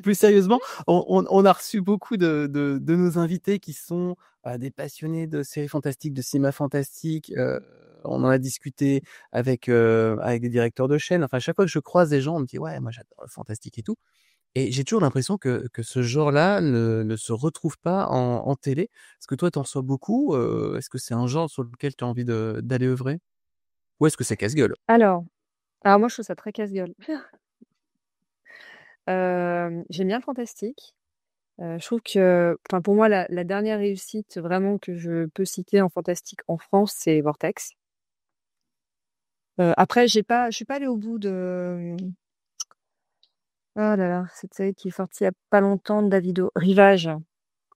Plus sérieusement, on a reçu beaucoup de nos invités qui sont, des passionnés de séries fantastiques, de cinéma fantastique. On en a discuté avec des directeurs de chaînes. Enfin, à chaque fois que je croise des gens, on me dit: «Ouais, moi j'adore le fantastique et tout». Et j'ai toujours l'impression que ce genre-là ne se retrouve pas en télé. Est-ce que toi, tu en reçois beaucoup? Est-ce que c'est un genre sur lequel tu as envie d'aller œuvrer? Ou est-ce que c'est casse-gueule? Alors moi, je trouve ça très casse-gueule. J'aime bien le fantastique. Je trouve que enfin, pour moi, la dernière réussite vraiment que je peux citer en fantastique en France, c'est Vortex. Après je suis pas allée au bout de, oh là là, cette série qui est sortie il y a pas longtemps de Davido, Rivage,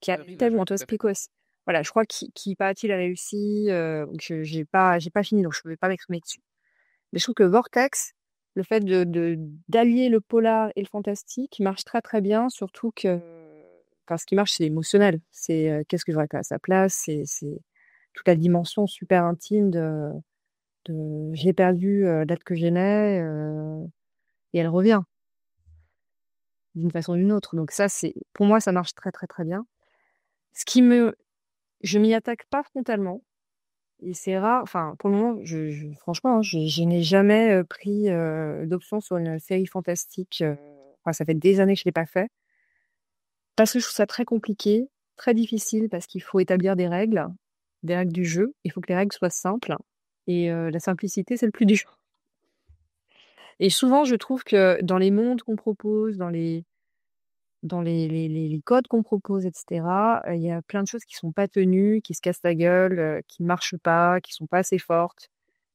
qui a Rivage, tellement ouais, tout Antos à fait. Picos. Voilà, je crois qu'il paraît-il a réussi, donc j'ai pas fini, donc je ne vais pas m'exprimer dessus. Mais je trouve que Vortex, le fait d'allier le polar et le fantastique marche très, très bien, surtout que enfin, ce qui marche, c'est l'émotionnel. C'est, qu'est-ce que j'aurais fait à sa place? C'est toute la dimension super intime de j'ai perdu, l'être que j'aimais, et elle revient. d'une façon ou d'une autre. Donc ça, pour moi, ça marche très, très, très bien. Je m'y attaque pas frontalement. Et c'est rare. Enfin, pour le moment, franchement, hein, je n'ai jamais pris d'option sur une série fantastique. Enfin, ça fait des années que je l'ai pas fait. Parce que je trouve ça très compliqué, très difficile, parce qu'il faut établir des règles du jeu. Il faut que les règles soient simples. Et la simplicité, c'est le plus dur. Et souvent, je trouve que dans les mondes qu'on propose, dans les codes qu'on propose, etc., il y a plein de choses qui sont pas tenues, qui se cassent la gueule, qui marchent pas, qui sont pas assez fortes,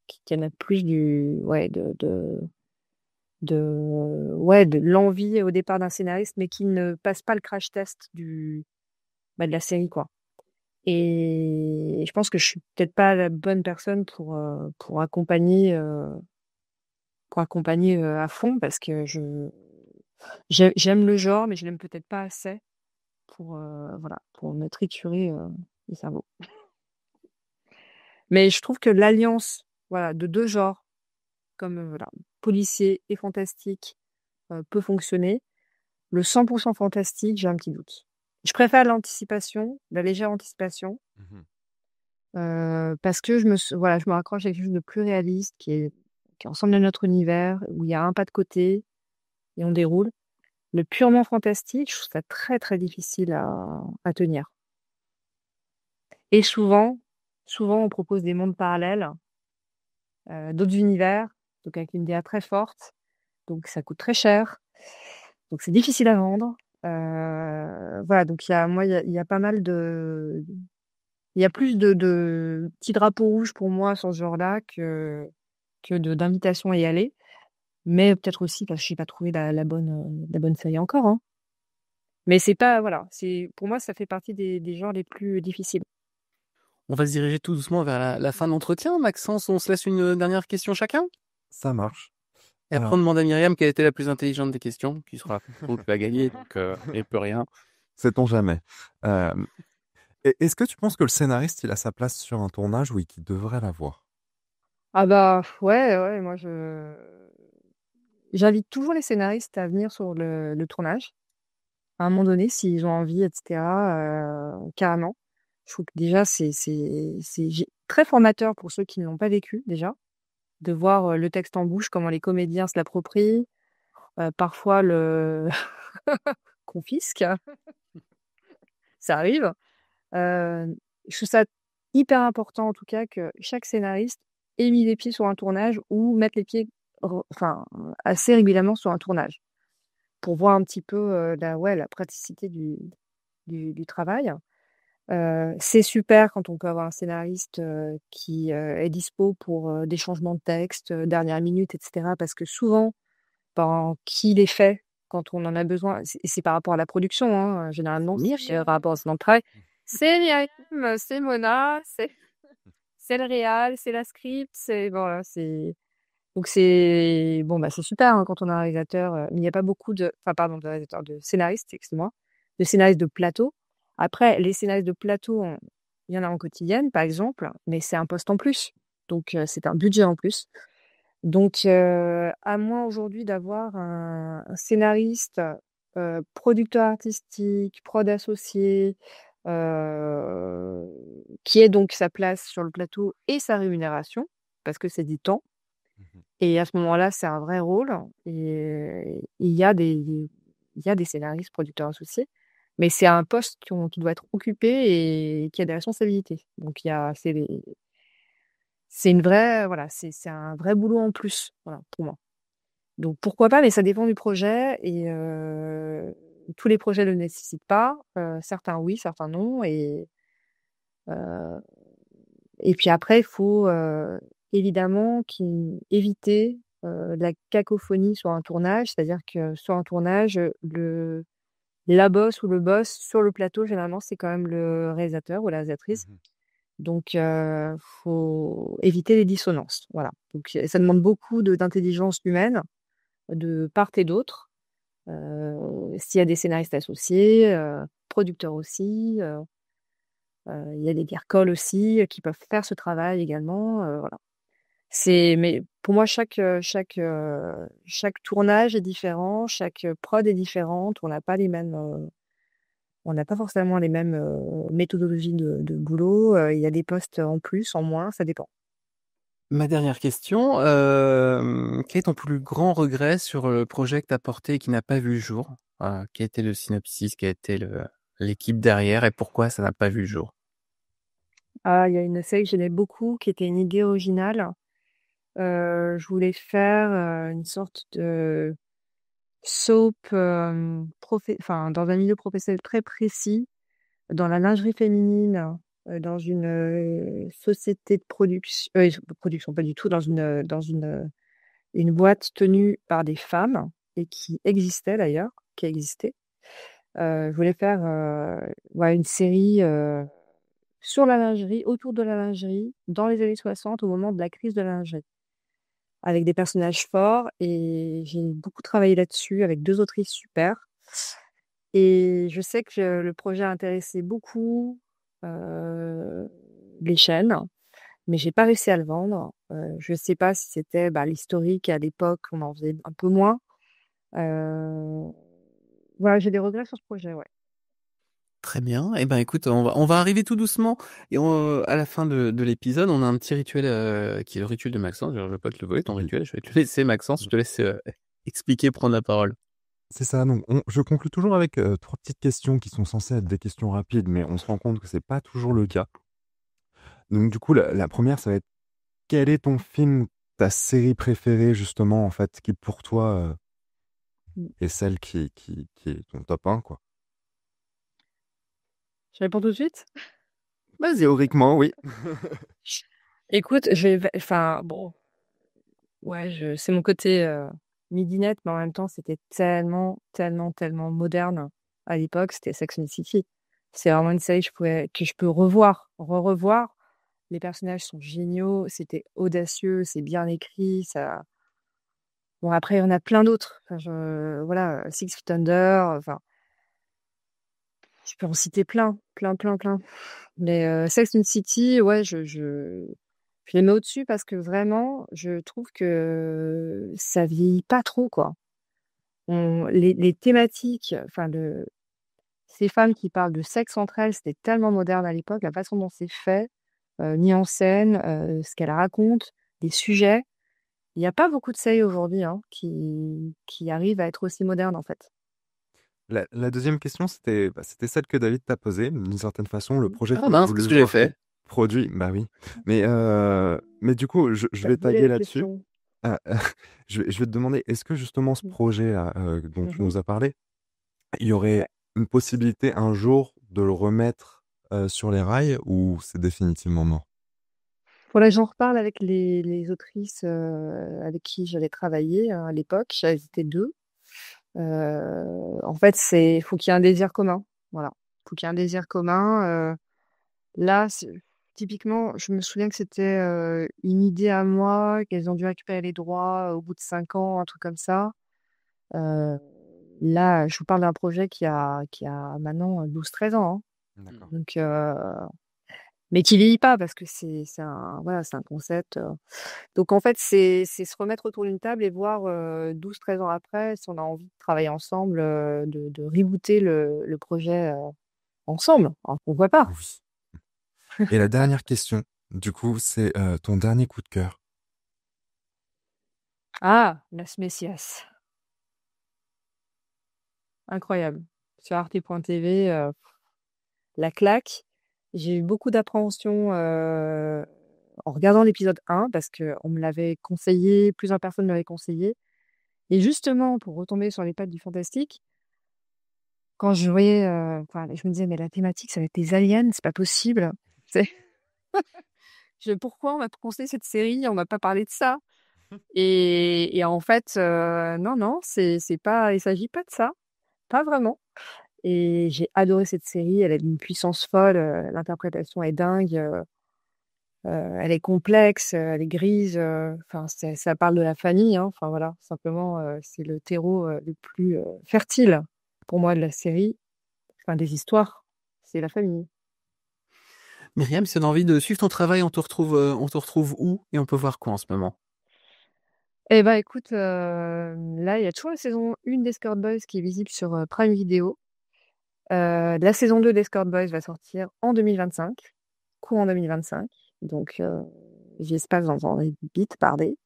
qui en a plus de l'envie au départ d'un scénariste, mais qui ne passe pas le crash test de la série, quoi. Et je pense que je suis peut-être pas la bonne personne pour accompagner à fond, parce que j'aime le genre, mais je l'aime peut-être pas assez pour me triturer le cerveau. Mais je trouve que l'alliance, de deux genres, comme policier et fantastique, peut fonctionner. Le 100% fantastique, j'ai un petit doute. Je préfère l'anticipation, la légère anticipation, parce que je me raccroche à quelque chose de plus réaliste, qui est ensemble de notre univers, où il y a un pas de côté et on déroule. Le purement fantastique, je trouve ça très très difficile à tenir. Et souvent, on propose des mondes parallèles, d'autres univers, donc avec une DA très forte, donc ça coûte très cher, donc c'est difficile à vendre. Donc il y a pas mal de... Il y a plus de petits drapeaux rouges pour moi sur ce genre-là que d'invitations à y aller. Mais peut-être aussi parce que je n'ai pas trouvé la bonne série encore, hein. Mais c'est pas... pour moi, ça fait partie des genres les plus difficiles. On va se diriger tout doucement vers la fin de l'entretien. Maxence, on se laisse une dernière question chacun? Ça marche. Et après, on demande à Myriam quelle était la plus intelligente des questions, qui sera à gagner, donc il peut rien. Sait-on jamais. Est-ce que tu penses que le scénariste, il a sa place sur un tournage ou qu'il devrait l'avoir? Ah bah ouais, moi j'invite toujours les scénaristes à venir sur le tournage, à un moment donné, s'ils ont envie, etc., carrément. Je trouve que déjà, c'est très formateur pour ceux qui ne l'ont pas vécu, déjà, de voir le texte en bouche, comment les comédiens se l'approprient, parfois le confisquent, ça arrive. Je trouve ça hyper important, en tout cas, que chaque scénariste ait mis les pieds sur un tournage ou mette les pieds assez régulièrement sur un tournage pour voir un petit peu la praticité du travail. C'est super quand on peut avoir un scénariste qui est dispo pour des changements de texte, dernière minute, etc. Parce que souvent, qui les fait quand on en a besoin, c'est par rapport à la production, hein, généralement, c'est par rapport à notre travail. C'est Myriam, c'est Mona, c'est le réal, c'est la script, donc c'est c'est super, hein, quand on a un réalisateur, mais il n'y a pas beaucoup de réalisateurs, de scénaristes, excuse-moi, de scénaristes de plateau. Après, les scénaristes de plateau, il y en a en quotidienne, par exemple, mais c'est un poste en plus, donc c'est un budget en plus. Donc à moi aujourd'hui d'avoir un scénariste, producteur artistique, prod associé, qui ait donc sa place sur le plateau et sa rémunération, parce que c'est du temps. Et à ce moment-là, c'est un vrai rôle. Et il y a des scénaristes, producteurs associés, mais c'est un poste qui doit être occupé et qui a des responsabilités. Donc c'est une vraie, c'est un vrai boulot en plus, pour moi. Donc pourquoi pas, mais ça dépend du projet et tous les projets ne le nécessitent pas. Certains oui, certains non. Et puis après, il faut évidemment éviter la cacophonie sur un tournage. C'est-à-dire que sur un tournage, la boss ou le boss sur le plateau, généralement, c'est quand même le réalisateur ou la réalisatrice. Donc, faut éviter les dissonances. Voilà. Donc, ça demande beaucoup d'intelligence humaine de part et d'autre. S'il y a des scénaristes associés, producteurs aussi, il y a des guerre-calls aussi qui peuvent faire ce travail également. Voilà. Mais pour moi, chaque tournage est différent, chaque prod est différente. On n'a pas forcément les mêmes méthodologies de boulot. Il y a des postes en plus, en moins, ça dépend. Ma dernière question, quel est ton plus grand regret sur le projet que tu as porté et qui n'a pas vu le jour? Quel était le synopsis? Quelle était l'équipe derrière et pourquoi ça n'a pas vu le jour? Ah, il y a une série que j'aimais beaucoup, qui était une idée originale. Je voulais faire une sorte de soap dans un milieu professionnel très précis, dans la lingerie féminine, dans une société de production pas du tout, une boîte tenue par des femmes et qui existait d'ailleurs, qui existait. Je voulais faire une série sur la lingerie, autour de la lingerie, dans les années 60, au moment de la crise de la lingerie, avec des personnages forts. Et j'ai beaucoup travaillé là-dessus avec 2 autrices super. Et je sais que le projet a intéressé beaucoup les chaînes, mais j'ai pas réussi à le vendre. Je sais pas si c'était l'historique à l'époque, on en faisait un peu moins. Voilà, j'ai des regrets sur ce projet, ouais. Très bien. Eh ben, écoute, on va arriver tout doucement et à la fin de l'épisode, on a un petit rituel qui est le rituel de Maxence. Je vais pas te le voler, ton rituel. Je vais te le laisser, Maxence. Je te laisse expliquer, prendre la parole. C'est ça. Donc, je conclue toujours avec 3 petites questions qui sont censées être des questions rapides, mais on se rend compte que c'est pas toujours le cas. Donc, du coup, la première, ça va être quel est ton film, ta série préférée, justement, en fait, qui pour toi est celle qui est ton top 1, quoi. Je réponds tout de suite? Bah, théoriquement, oui. Écoute, bon, ouais, c'est mon côté midinette, mais en même temps, c'était tellement, tellement, tellement moderne à l'époque. C'était Sex and the City. C'est vraiment une série que je peux revoir. Les personnages sont géniaux, c'était audacieux, c'est bien écrit. Bon, après, il y en a plein d'autres. Voilà, Six Feet Under. Enfin, je peux en citer plein. Mais Sex and the City, ouais, je les mets au-dessus parce que vraiment, je trouve que ça vieillit pas trop, quoi. Les thématiques, ces femmes qui parlent de sexe entre elles, c'était tellement moderne à l'époque, la façon dont c'est fait, mis en scène, ce qu'elles racontent, les sujets. Il n'y a pas beaucoup de séries aujourd'hui qui arrivent à être aussi modernes, en fait. La deuxième question, c'était celle que David t'a posée. D'une certaine façon, le projet que Ah tu mince, voulais qu'est-ce que j'ai voir fait? produit, bah oui. Mais du coup, je T'as vais volé taguer la là-dessus. question. Je vais te demander, est-ce que justement ce projet-là dont tu Mhm. nous as parlé, il y aurait une possibilité un jour de le remettre sur les rails ou c'est définitivement mort? Faudrait que j'en reparle avec les autrices avec qui j'allais travailler à l'époque. J'avais été 2. En fait, faut qu'il y ait un désir commun. Voilà. Faut qu'il y ait un désir commun. Là, typiquement, je me souviens que c'était une idée à moi, qu'elles ont dû récupérer les droits au bout de 5 ans, un truc comme ça. Là, je vous parle d'un projet qui a maintenant 12-13 ans. D'accord. Donc, mais qui vieillit pas parce que c'est un concept. Donc, en fait, c'est se remettre autour d'une table et voir 12-13 ans après si on a envie de travailler ensemble, de rebooter le projet ensemble. Alors qu'on voit pas. Oui. Et la dernière question, du coup, c'est ton dernier coup de cœur. Ah, Las Messias. Incroyable. Sur arte.tv, la claque. J'ai eu beaucoup d'appréhension en regardant l'épisode 1 parce qu'on me l'avait conseillé, plusieurs personnes me l'avaient conseillé. Et justement, pour retomber sur les pattes du fantastique, quand je voyais, je me disais, mais la thématique, ça va être des aliens, c'est pas possible. Pourquoi on m'a conseillé cette série? On m'a pas parlé de ça. Et en fait, non, c'est pas, il s'agit pas de ça. Pas vraiment. Et j'ai adoré cette série. Elle a une puissance folle. L'interprétation est dingue. Elle est complexe. Elle est grise. Ça parle de la famille. Enfin voilà, simplement, c'est le terreau le plus fertile pour moi de la série. Enfin des histoires. C'est la famille. Myriam, si on a envie de suivre ton travail, on te retrouve où et on peut voir quoi en ce moment? Eh ben, écoute, là, il y a toujours la saison 1 d'Escort Boys qui est visible sur, Prime Video. La saison 2 d'Escort Boys va sortir en 2025, courant 2025, donc j'y espace dans les bits parlés.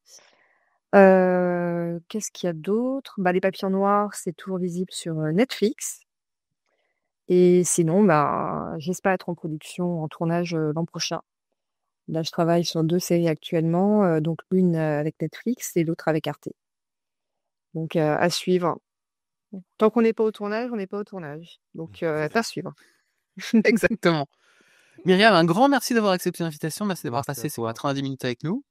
Qu'est-ce qu'il y a d'autre? Bah, Les Papillons Noirs, c'est toujours visible sur, Netflix et sinon, bah, j'espère être en production, en tournage, l'an prochain. Là, je travaille sur 2 séries actuellement, donc l'une, avec Netflix et l'autre avec Arte. Donc à suivre. Tant qu'on n'est pas au tournage, on n'est pas au tournage. Donc à suivre. Exactement. Myriam, un grand merci d'avoir accepté l'invitation. Merci d'avoir Merci à passé ces toi. 90 minutes avec nous.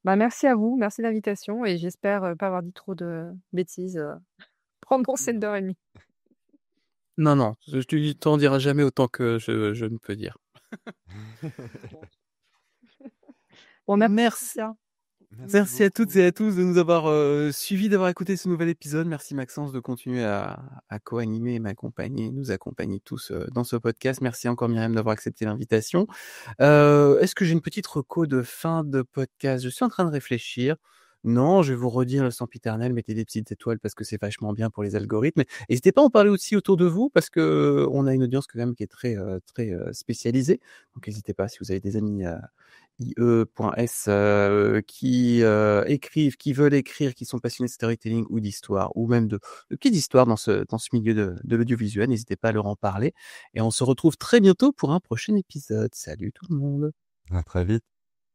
Bah, merci à vous, merci de l'invitation et j'espère, pas avoir dit trop de bêtises, pendant cette heure et demie. Non, tu t'en diras jamais autant que je ne peux dire. Bon, Merci. bien. Merci à toutes et à tous de nous avoir suivis, d'avoir écouté ce nouvel épisode. Merci Maxence de continuer à co-animer et m'accompagner, nous accompagner tous dans ce podcast. Merci encore Myriam d'avoir accepté l'invitation. Est-ce que j'ai une petite reco de fin de podcast? Je suis en train de réfléchir. Non, je vais vous redire le sempiternel, mettez des petites étoiles parce que c'est vachement bien pour les algorithmes. N'hésitez pas à en parler aussi autour de vous parce que on a une audience quand même qui est très spécialisée. Donc n'hésitez pas si vous avez des amis IE.S qui écrivent, qui veulent écrire, qui sont passionnés de storytelling ou d'histoire, ou même de petites histoires dans ce milieu de l'audiovisuel. N'hésitez pas à leur en parler. Et on se retrouve très bientôt pour un prochain épisode. Salut tout le monde. À très vite.